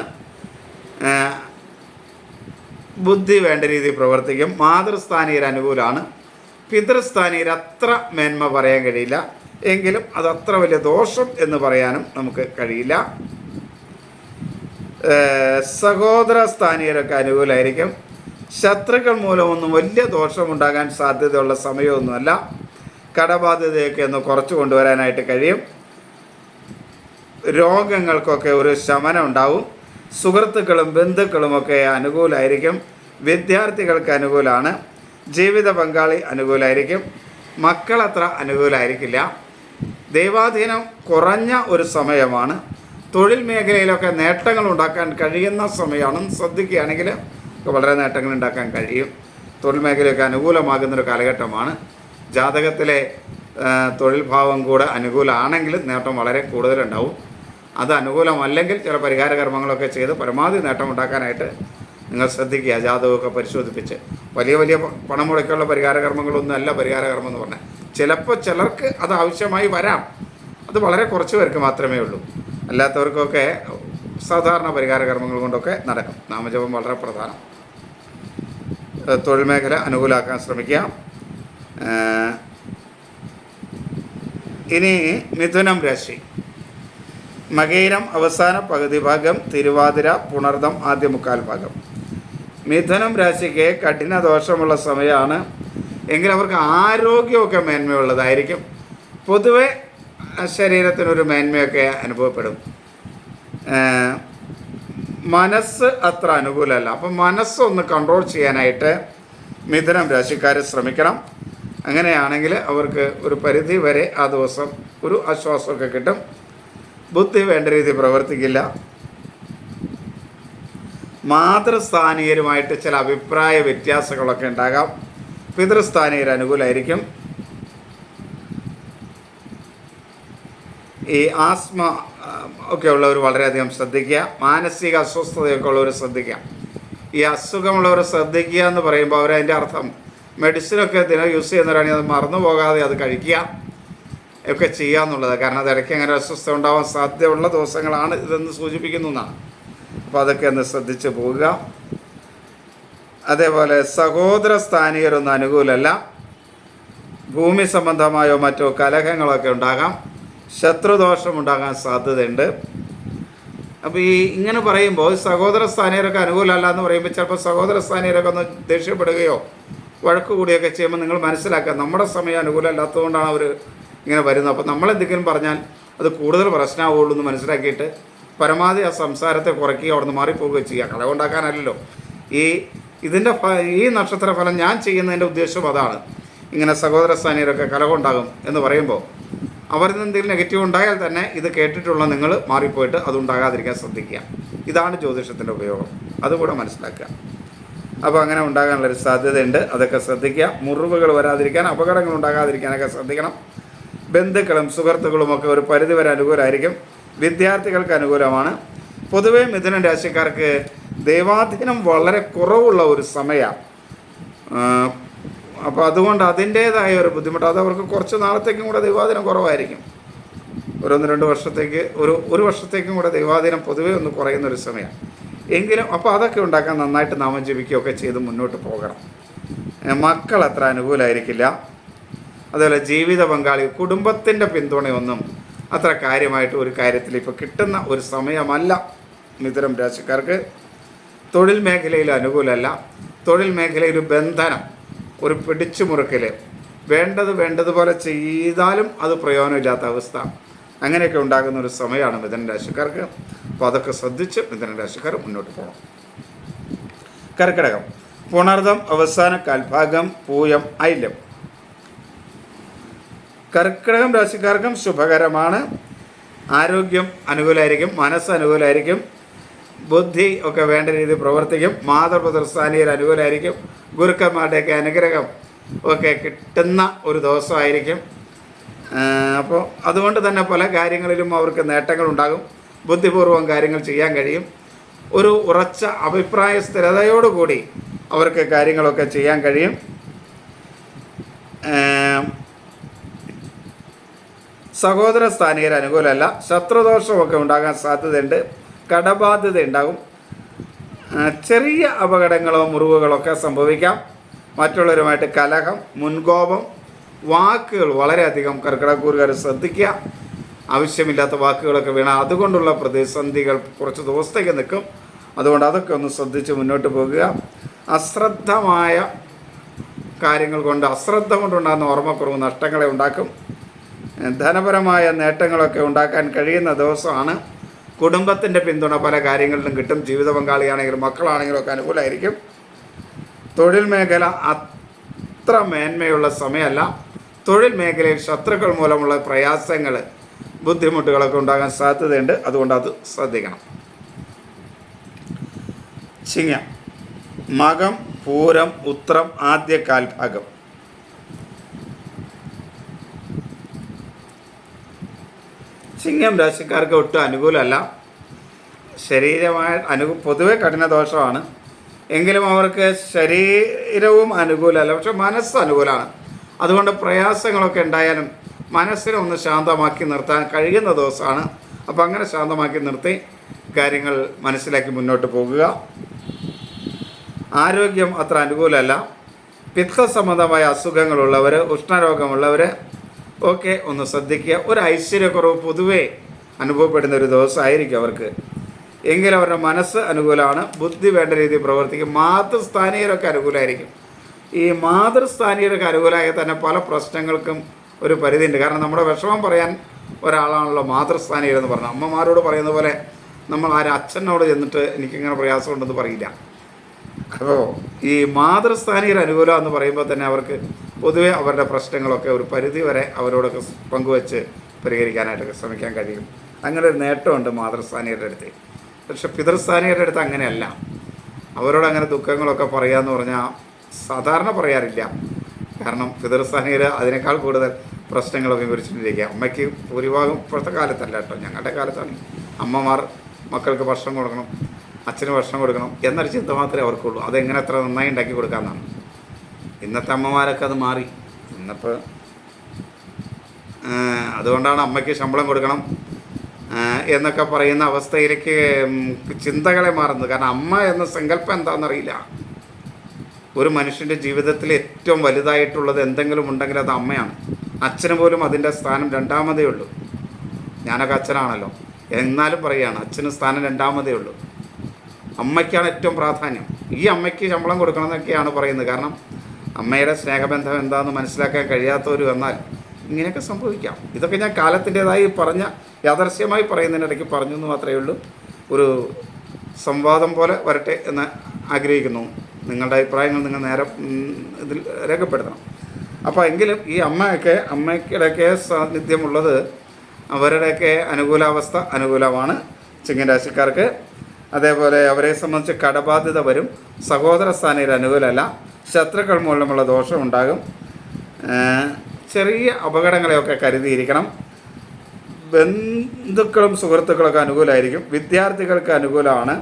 ബുദ്ധി വേണ്ട രീതിയിൽ പ്രവർത്തിക്കും. മാതൃസ്ഥാനീയർ അനുകൂലമാണ്. പിതൃസ്ഥാനീയർ അത്ര മേന്മ പറയാൻ കഴിയില്ല, എങ്കിലും അതത്ര വലിയ ദോഷം എന്ന് പറയാനും നമുക്ക് കഴിയില്ല. സഹോദര സ്ഥാനീയരൊക്കെ അനുകൂലമായിരിക്കും. ശത്രുക്കൾ മൂലമൊന്നും വലിയ ദോഷമുണ്ടാകാൻ സാധ്യതയുള്ള സമയമൊന്നുമല്ല. കടബാധ്യതയൊക്കെ ഒന്ന് കുറച്ച് കൊണ്ടുവരാനായിട്ട് കഴിയും. രോഗങ്ങൾക്കൊക്കെ ഒരു ശമനം ഉണ്ടാവും. സുഹൃത്തുക്കളും ബന്ധുക്കളുമൊക്കെ അനുകൂലമായിരിക്കും. വിദ്യാർത്ഥികൾക്ക് അനുകൂലമാണ്. ജീവിത പങ്കാളി അനുകൂലമായിരിക്കും. മക്കളത്ര അനുകൂലമായിരിക്കില്ല. ദൈവാധീനം കുറഞ്ഞ ഒരു സമയമാണ്. തൊഴിൽ മേഖലയിലൊക്കെ നേട്ടങ്ങൾ ഉണ്ടാക്കാൻ കഴിയുന്ന സമയമാണ്. ശ്രദ്ധിക്കുകയാണെങ്കിൽ വളരെ നേട്ടങ്ങൾ ഉണ്ടാക്കാൻ കഴിയും. തൊഴിൽ മേഖലയൊക്കെ അനുകൂലമാകുന്നൊരു കാലഘട്ടമാണ്. ജാതകത്തിലെ തൊഴിൽ ഭാവം കൂടെ അനുകൂലമാണെങ്കിൽ നേട്ടം വളരെ കൂടുതലുണ്ടാവും. അത് അനുകൂലമല്ലെങ്കിൽ ചില പരിഹാര കർമ്മങ്ങളൊക്കെ ചെയ്ത് പരമാവധി നേട്ടം ഉണ്ടാക്കാനായിട്ട് നിങ്ങൾ ശ്രദ്ധിക്കുക. ജാതകമൊക്കെ പരിശോധിപ്പിച്ച് വലിയ വലിയ പണം മുടക്കുള്ള പരിഹാര കർമ്മങ്ങളൊന്നും അല്ല പരിഹാര കർമ്മം എന്ന് പറഞ്ഞാൽ. ചിലപ്പോൾ ചിലർക്ക് അത് ആവശ്യമായി വരാം. അത് വളരെ കുറച്ച് പേർക്ക് മാത്രമേ ഉള്ളൂ. അല്ലാത്തവർക്കൊക്കെ സാധാരണ പരിഹാര കർമ്മങ്ങൾ കൊണ്ടൊക്കെ നടക്കും. നാമജപം വളരെ പ്രധാനം. തൊഴിൽ മേഖല അനുകൂലമാക്കാൻ ശ്രമിക്കുക. ഇനി മിഥുനം രാശി. മകയിരം അവസാന പകുതി ഭാഗം, തിരുവാതിര പുണർദം ആദ്യ 3/4 ഭാഗം. മിഥുനം രാശിക്ക് കഠിന ദോഷമുള്ള സമയമാണ്. എങ്കിലും അവർക്ക് ആരോഗ്യമൊക്കെ മേന്മയുള്ളതായിരിക്കും. പൊതുവെ ശരീരത്തിനൊരു മേന്മയൊക്കെ അനുഭവപ്പെടും. മനസ്സ് അത്ര അനുകൂലമല്ല. അപ്പം മനസ്സൊന്ന് കൺട്രോൾ ചെയ്യാനായിട്ട് മിഥുനം രാശിക്കാർ ശ്രമിക്കണം. അങ്ങനെയാണെങ്കിൽ അവർക്ക് ഒരു പരിധി വരെ ആ ദിവസം ഒരു ആശ്വാസമൊക്കെ കിട്ടും. ബുദ്ധി വേണ്ട രീതിയിൽ പ്രവർത്തിക്കില്ല. മാതൃസ്ഥാനീയരുമായിട്ട് ചില അഭിപ്രായ വ്യത്യാസങ്ങളൊക്കെ ഉണ്ടാകാം. പിതൃസ്ഥാനീയർ അനുകൂലമായിരിക്കും. ഈ ആസ്മ ഒക്കെ ഉള്ളവർ വളരെയധികം ശ്രദ്ധിക്കുക. മാനസിക അസ്വസ്ഥതയൊക്കെ ഉള്ളവർ ശ്രദ്ധിക്കുക. ഈ അസുഖമുള്ളവർ ശ്രദ്ധിക്കുക എന്ന് പറയുമ്പോൾ അവരതിൻ്റെ അർത്ഥം മെഡിസിനൊക്കെ ദിനം യൂസ് ചെയ്യുന്നവരാണെങ്കിൽ അത് മറന്നു പോകാതെ അത് കഴിക്കുക ഒക്കെ ചെയ്യുക എന്നുള്ളത്. കാരണം അത് ഇടയ്ക്ക് അങ്ങനെ അസ്വസ്ഥ ഉണ്ടാവാൻ സാധ്യതയുള്ള ദിവസങ്ങളാണ് ഇതെന്ന് സൂചിപ്പിക്കുന്നു എന്നാണ്. അപ്പോൾ അതൊക്കെ ഒന്ന് ശ്രദ്ധിച്ച് പോവുക. അതേപോലെ സഹോദര സ്ഥാനീയരൊന്നും അനുകൂലമല്ല. ഭൂമി സംബന്ധമായോ മറ്റോ കലഹങ്ങളൊക്കെ ഉണ്ടാകാം. ശത്രുദോഷം ഉണ്ടാകാൻ സാധ്യതയുണ്ട്. അപ്പോൾ ഇങ്ങനെ പറയുമ്പോൾ സഹോദര സ്ഥാനീയരൊക്കെ അനുകൂലമല്ല എന്ന് പറയുമ്പോൾ ചിലപ്പോൾ സഹോദര സ്ഥാനീയരൊക്കെ ഒന്ന് ദേഷ്യപ്പെടുകയോ വഴക്ക് കൂടിയൊക്കെ ചെയ്യുമ്പോൾ നിങ്ങൾ മനസ്സിലാക്കുക നമ്മുടെ സമയം അനുകൂലമല്ലാത്തതുകൊണ്ടാണ് അവർ ഇങ്ങനെ വരുന്നത്. അപ്പോൾ നമ്മളെന്തെങ്കിലും പറഞ്ഞാൽ അത് കൂടുതൽ പ്രശ്നമാവുള്ളൂ എന്ന് മനസ്സിലാക്കിയിട്ട് പരമാവധി ആ സംസാരത്തെ കുറയ്ക്കുകയോ അവിടെ നിന്ന് മാറിപ്പോവുകയോ ചെയ്യുക. കളവുണ്ടാക്കാനല്ലല്ലോ. ഈ നക്ഷത്ര ഫലം ഞാൻ ചെയ്യുന്നതിൻ്റെ ഉദ്ദേശം അതാണ്. ഇങ്ങനെ സഹോദര സ്ഥാനീയരൊക്കെ കലഹമുണ്ടാകും എന്ന് പറയുമ്പോൾ അവരിൽ നിന്ന് എന്തെങ്കിലും നെഗറ്റീവ് ഉണ്ടായാൽ തന്നെ ഇത് കേട്ടിട്ടുള്ള നിങ്ങൾ മാറിപ്പോയിട്ട് അതുണ്ടാകാതിരിക്കാൻ ശ്രദ്ധിക്കുക. ഇതാണ് ജ്യോതിഷത്തിൻ്റെ ഉപയോഗം. അതുകൂടെ മനസ്സിലാക്കുക. അപ്പോൾ അങ്ങനെ ഉണ്ടാകാനുള്ളൊരു സാധ്യതയുണ്ട്. അതൊക്കെ ശ്രദ്ധിക്കുക. മുറിവുകൾ വരാതിരിക്കാൻ, അപകടങ്ങൾ ഉണ്ടാകാതിരിക്കാനൊക്കെ ശ്രദ്ധിക്കണം. ബന്ധുക്കളും സുഹൃത്തുക്കളുമൊക്കെ ഒരു പരിധിവരെ അനുകൂലമായിരിക്കും. വിദ്യാർത്ഥികൾക്ക് അനുകൂലമാണ്. പൊതുവെ മിഥുന രാശിക്കാർക്ക് ദൈവാധീനം വളരെ കുറവുള്ള ഒരു സമയമാണ്. അപ്പോൾ അതുകൊണ്ട് അതിൻ്റേതായ ഒരു ബുദ്ധിമുട്ട്, അത് അവർക്ക് കുറച്ച് നാളത്തേക്കും കൂടെ ദൈവാധീനം കുറവായിരിക്കും. ഒരു 1-2 വർഷത്തേക്ക്, ഒരു വർഷത്തേക്കും കൂടെ ദൈവാധീനം പൊതുവേ ഒന്ന് കുറയുന്നൊരു സമയമാണ്. എങ്കിലും അപ്പോൾ അതൊക്കെ ഉണ്ടാക്കാൻ നന്നായിട്ട് നാമം ജപിക്കുകയൊക്കെ ചെയ്ത് മുന്നോട്ട് പോകണം. മക്കൾ അത്ര അനുകൂലമായിരിക്കില്ല. അതുപോലെ ജീവിത പങ്കാളി, കുടുംബത്തിൻ്റെ പിന്തുണയൊന്നും അത്ര കാര്യമായിട്ട് ഒരു കാര്യത്തിൽ ഇപ്പോൾ കിട്ടുന്ന ഒരു സമയമല്ല മിഥുനം രാശിക്കാർക്ക്. തൊഴിൽ മേഖലയിൽ അനുകൂലമല്ല. തൊഴിൽ മേഖലയിൽ ബന്ധനം, ഒരു പിടിച്ചു മുറുക്കൽ, വേണ്ടതുപോലെ ചെയ്താലും അത് പ്രയോജനമില്ലാത്ത അവസ്ഥ, അങ്ങനെയൊക്കെ ഉണ്ടാകുന്ന ഒരു സമയമാണ് മിഥുന രാശിക്കാർക്ക്. അപ്പോൾ അതൊക്കെ ശ്രദ്ധിച്ച് മിഥുന രാശിക്കാർ മുന്നോട്ട് പോകണം. കർക്കിടകം, പുണർദം അവസാന കാൽഭാഗം, പൂയം, ഐല്യം. കർക്കിടകം രാശിക്കാർക്കും ശുഭകരമാണ്. ആരോഗ്യം അനുകൂലമായിരിക്കും, മനസ്സ് അനുകൂലമായിരിക്കും, ബുദ്ധി ഒക്കെ വേണ്ട രീതിയിൽ പ്രവർത്തിക്കും. മാതൃപിതൃസ്ഥാനീയർ അനുകൂലമായിരിക്കും. ഗുരുക്കന്മാരുടെയൊക്കെ അനുഗ്രഹം ഒക്കെ കിട്ടുന്ന ഒരു ദിവസമായിരിക്കും. അപ്പോൾ അതുകൊണ്ട് തന്നെ പല കാര്യങ്ങളിലും അവർക്ക് നേട്ടങ്ങളുണ്ടാകും. ബുദ്ധിപൂർവ്വം കാര്യങ്ങൾ ചെയ്യാൻ കഴിയും. ഒരു ഉറച്ച അഭിപ്രായ സ്ഥിരതയോടുകൂടി അവർക്ക് കാര്യങ്ങളൊക്കെ ചെയ്യാൻ കഴിയും. സഹോദര സ്ഥാനീയർ അനുകൂലമല്ല. ശത്രുദോഷമൊക്കെ ഉണ്ടാകാൻ സാധ്യതയുണ്ട്. കടബാധ്യത ഉണ്ടാകും. ചെറിയ അപകടങ്ങളോ മുറിവുകളൊക്കെ സംഭവിക്കാം. മറ്റുള്ളവരുമായിട്ട് കലഹം, മുൻകോപം, വാക്കുകൾ വളരെയധികം കർക്കിടകക്കൂറുകാർ ശ്രദ്ധിക്കുക. ആവശ്യമില്ലാത്ത വാക്കുകളൊക്കെ വീണാൽ അതുകൊണ്ടുള്ള പ്രതിസന്ധികൾ കുറച്ച് ദിവസത്തേക്ക് നിൽക്കും. അതുകൊണ്ട് അതൊക്കെ ഒന്ന് ശ്രദ്ധിച്ച് മുന്നോട്ട് പോകുക. അശ്രദ്ധമായ കാര്യങ്ങൾ കൊണ്ട്, അശ്രദ്ധ കൊണ്ടുണ്ടാകുന്ന ഓർമ്മക്കുറവ് നഷ്ടങ്ങളെ ഉണ്ടാക്കും. ധനപരമായ നേട്ടങ്ങളൊക്കെ ഉണ്ടാക്കാൻ കഴിയുന്ന ദിവസമാണ്. കുടുംബത്തിൻ്റെ പിന്തുണ പല കാര്യങ്ങളിലും കിട്ടും. ജീവിത പങ്കാളിയാണെങ്കിലും മക്കളാണെങ്കിലും ഒക്കെ അനുകൂലമായിരിക്കും. തൊഴിൽ മേഖല അത്ര മേന്മയുള്ള സമയമല്ല. തൊഴിൽ മേഖലയിൽ ശത്രുക്കൾ മൂലമുള്ള പ്രയാസങ്ങൾ, ബുദ്ധിമുട്ടുകളൊക്കെ ഉണ്ടാകാൻ സാധ്യതയുണ്ട്. അതുകൊണ്ട് അത് ശ്രദ്ധിക്കണം. ചിങ്ങം, മകം, പൂരം, ഉത്രം ആദ്യ കാൽഭാഗം. ചിങ്ങം രാശിക്കാർക്ക് ഒട്ടും അനുകൂലമല്ല. ശരീരമായ പൊതുവെ കഠിന ദോഷമാണ്. എങ്കിലും അവർക്ക് ശരീരവും അനുകൂലമല്ല, പക്ഷെ മനസ്സ് അനുകൂലമാണ്. അതുകൊണ്ട് പ്രയാസങ്ങളൊക്കെ ഉണ്ടായാലും മനസ്സിനെ ഒന്ന് ശാന്തമാക്കി നിർത്താൻ കഴിയുന്ന ദിവസമാണ്. അപ്പോൾ അങ്ങനെ ശാന്തമാക്കി നിർത്തി കാര്യങ്ങൾ മനസ്സിലാക്കി മുന്നോട്ട് പോകുക. ആരോഗ്യം അത്ര അനുകൂലമല്ല. പിത്തസംബന്ധമായ അസുഖങ്ങളുള്ളവർ, ഉഷ്ണരോഗമുള്ളവർ ഒക്കെ ഒന്ന് ശ്രദ്ധിക്കുക. ഒരു ഐശ്വര്യക്കുറവ് പൊതുവേ അനുഭവപ്പെടുന്ന ഒരു ദിവസമായിരിക്കും അവർക്ക്. എങ്കിലും അവരുടെ മനസ്സ് അനുകൂലമാണ്. ബുദ്ധി വേണ്ട രീതിയിൽ പ്രവർത്തിക്കും. മാതൃസ്ഥാനീയരൊക്കെ അനുകൂലമായിരിക്കും. ഈ മാതൃസ്ഥാനീയരൊക്കെ അനുകൂലമായി തന്നെ പല പ്രശ്നങ്ങൾക്കും ഒരു പരിധിയുണ്ട്. കാരണം നമ്മുടെ വിഷമം പറയാൻ ഒരാളാണല്ലോ മാതൃസ്ഥാനീയരെന്ന് പറഞ്ഞാൽ. അമ്മമാരോട് പറയുന്ന പോലെ നമ്മൾ ആരും അച്ഛനോട് ചെന്നിട്ട് എനിക്കിങ്ങനെ പ്രയാസമുണ്ടെന്ന് പറയില്ല. അപ്പോൾ ഈ മാതൃസ്ഥാനീയർ അനുകൂലം എന്ന് പറയുമ്പോൾ തന്നെ അവർക്ക് പൊതുവെ അവരുടെ പ്രശ്നങ്ങളൊക്കെ ഒരു പരിധി വരെ അവരോടൊക്കെ പങ്കുവെച്ച് പരിഹരിക്കാനായിട്ടൊക്കെ ശ്രമിക്കാൻ കഴിയും. അങ്ങനെ ഒരു നേട്ടമുണ്ട് മാതൃസ്ഥാനീയരുടെ അടുത്ത്. പക്ഷെ പിതൃസ്ഥാനീയരുടെ അടുത്ത് അങ്ങനെയല്ല. അവരോട് അങ്ങനെ ദുഃഖങ്ങളൊക്കെ പറയാമെന്ന് പറഞ്ഞാൽ സാധാരണ പറയാറില്ല. കാരണം പിതൃസ്ഥാനീയർ അതിനേക്കാൾ കൂടുതൽ പ്രശ്നങ്ങളൊക്കെ വിവരിച്ചിട്ടിരിക്കുക. അമ്മയ്ക്ക് ഭൂരിഭാഗം ഇപ്പോഴത്തെ കാലത്തല്ല കേട്ടോ, ഞങ്ങളുടെ കാലത്താണ് അമ്മമാർ മക്കൾക്ക് ഭക്ഷണം കൊടുക്കണം, അച്ഛന് ഭക്ഷണം കൊടുക്കണം എന്നൊരു ചിന്ത മാത്രമേ അവർക്കുള്ളൂ. അതെങ്ങനെ അത്ര നന്നായി ഉണ്ടാക്കി കൊടുക്കാമെന്നാണ്. ഇന്നത്തെ അമ്മമാരൊക്കെ അത് മാറി. ഇന്നിപ്പോൾ അതുകൊണ്ടാണ് അമ്മയ്ക്ക് ശമ്പളം കൊടുക്കണം എന്നൊക്കെ പറയുന്ന അവസ്ഥയിലേക്ക് ചിന്തകളെ മാറുന്നത്. കാരണം അമ്മ എന്ന സങ്കല്പം എന്താണെന്നറിയില്ല. ഒരു മനുഷ്യൻ്റെ ജീവിതത്തിൽ ഏറ്റവും വലുതായിട്ടുള്ളത് എന്തെങ്കിലും ഉണ്ടെങ്കിൽ അത് അമ്മയാണ്. അച്ഛന് പോലും അതിൻ്റെ സ്ഥാനം രണ്ടാമതേ ഉള്ളൂ. ഞാനൊക്കെ അച്ഛനാണല്ലോ, എന്നാലും പറയുകയാണ് അച്ഛന് സ്ഥാനം രണ്ടാമതേ ഉള്ളൂ. അമ്മയ്ക്കാണ് ഏറ്റവും പ്രാധാന്യം. ഈ അമ്മയ്ക്ക് ശമ്പളം കൊടുക്കണം എന്നൊക്കെയാണ് പറയുന്നത്. കാരണം അമ്മയുടെ സ്നേഹബന്ധം എന്താണെന്ന് മനസ്സിലാക്കാൻ കഴിയാത്തവർ വന്നാൽ ഇങ്ങനെയൊക്കെ സംഭവിക്കാം. ഇതൊക്കെ ഞാൻ കാലത്തിൻ്റേതായി പറഞ്ഞ യാദർശ്യമായി പറയുന്നതിനിടയ്ക്ക് പറഞ്ഞു എന്ന് മാത്രമേ ഉള്ളൂ. ഒരു സംവാദം പോലെ വരട്ടെ എന്ന് ആഗ്രഹിക്കുന്നു. നിങ്ങളുടെ അഭിപ്രായങ്ങൾ നിങ്ങൾ നേരെ ഇതിൽ രേഖപ്പെടുത്തണം. അപ്പോൾ എങ്കിലും ഈ അമ്മയ്ക്കിടയ്ക്ക് സാന്നിധ്യമുള്ളത് അവരുടെയൊക്കെ അനുകൂലാവസ്ഥ അനുകൂലമാണ് ചിങ്ങൻ രാശിക്കാർക്ക്. അതേപോലെ അവരെ സംബന്ധിച്ച് കടബാധ്യത വരും. സഹോദര സ്ഥാനീയർ അനുകൂലമല്ല. ശത്രുക്കൾ മൂലമുള്ള ദോഷം ഉണ്ടാകും. ചെറിയ അപകടങ്ങളെയൊക്കെ കരുതിയിരിക്കണം. ബന്ധുക്കളും സുഹൃത്തുക്കളൊക്കെ അനുകൂലമായിരിക്കും. വിദ്യാർത്ഥികൾക്ക് അനുകൂലമാണ്.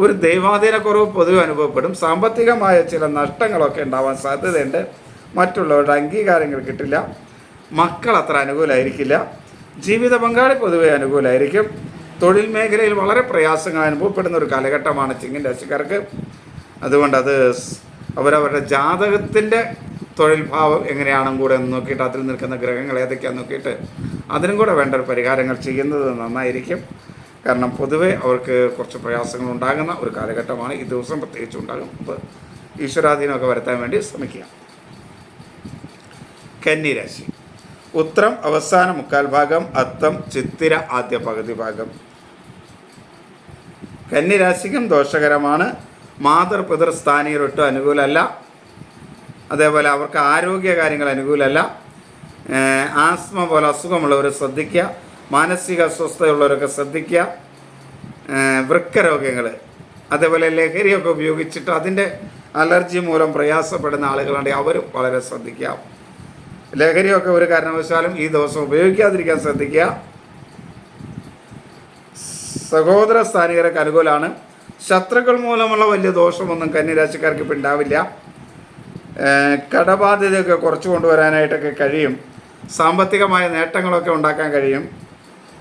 ഒരു ദൈവാധീനക്കുറവ് പൊതുവെ അനുഭവപ്പെടും. സാമ്പത്തികമായ ചില നഷ്ടങ്ങളൊക്കെ ഉണ്ടാവാൻ സാധ്യതയുണ്ട്. മറ്റുള്ളവരുടെ അംഗീകാരങ്ങൾ കിട്ടില്ല. മക്കൾ അത്ര അനുകൂലമായിരിക്കില്ല. ജീവിത പങ്കാളി പൊതുവെ അനുകൂലമായിരിക്കും. തൊഴിൽ മേഖലയിൽ വളരെ പ്രയാസങ്ങൾ അനുഭവപ്പെടുന്ന ഒരു കാലഘട്ടമാണ് ചിങ്ങൻ രാശിക്കാർക്ക്. അതുകൊണ്ട് അത് അവരവരുടെ ജാതകത്തിൻ്റെ തൊഴിൽ ഭാവം എങ്ങനെയാണെന്നും കൂടെ ഒന്ന് നോക്കിയിട്ട് അതിൽ നിൽക്കുന്ന ഗ്രഹങ്ങൾ ഏതൊക്കെയാണെന്ന് നോക്കിയിട്ട് അതിനും കൂടെ വേണ്ട ഒരു പരിഹാരങ്ങൾ ചെയ്യുന്നത് നന്നായിരിക്കും. കാരണം പൊതുവെ അവർക്ക് കുറച്ച് പ്രയാസങ്ങൾ ഉണ്ടാകുന്ന ഒരു കാലഘട്ടമാണ് ഈ ദിവസം പ്രത്യേകിച്ച് ഉണ്ടാകും. അപ്പോൾ ഈശ്വരാധീനമൊക്കെ വരുത്താൻ വേണ്ടി ശ്രമിക്കുക. കന്നി രാശി. ഉത്രം അവസാന മുക്കാൽ ഭാഗം, അത്തം ചിത്തിര ആദ്യ പകുതി ഭാഗം. കന്നി രാശിക്കും ദോഷകരമാണ്. മാതൃപിതൃ സ്ഥാനീയരൊട്ടും അനുകൂലമല്ല. അതേപോലെ അവർക്ക് ആരോഗ്യ കാര്യങ്ങൾ അനുകൂലമല്ല. ആസ്മ പോലെ അസുഖമുള്ളവർ ശ്രദ്ധിക്കുക. മാനസിക അസ്വസ്ഥതയുള്ളവരൊക്കെ ശ്രദ്ധിക്കുക. വൃക്കരോഗങ്ങൾ, അതേപോലെ ലഹരിയൊക്കെ ഉപയോഗിച്ചിട്ട് അതിൻ്റെ അലർജി മൂലം പ്രയാസപ്പെടുന്ന ആളുകളുണ്ടെങ്കിൽ അവരും വളരെ ശ്രദ്ധിക്കുക. ലഹരിയൊക്കെ ഒരു കാരണവശാലും ഈ ദിവസം ഉപയോഗിക്കാതിരിക്കാൻ ശ്രദ്ധിക്കുക. സഹോദര സ്ഥാനികർക്ക് അനുകൂലമാണ്. ശത്രുക്കൾ മൂലമുള്ള വലിയ ദോഷമൊന്നും കന്നി-രാശിക്കാർക്ക് ഇപ്പം ഉണ്ടാവില്ല. കടബാധ്യതയൊക്കെ കുറച്ച് കൊണ്ടുവരാനായിട്ടൊക്കെ കഴിയും. സാമ്പത്തികമായ നേട്ടങ്ങളൊക്കെ ഉണ്ടാക്കാൻ കഴിയും.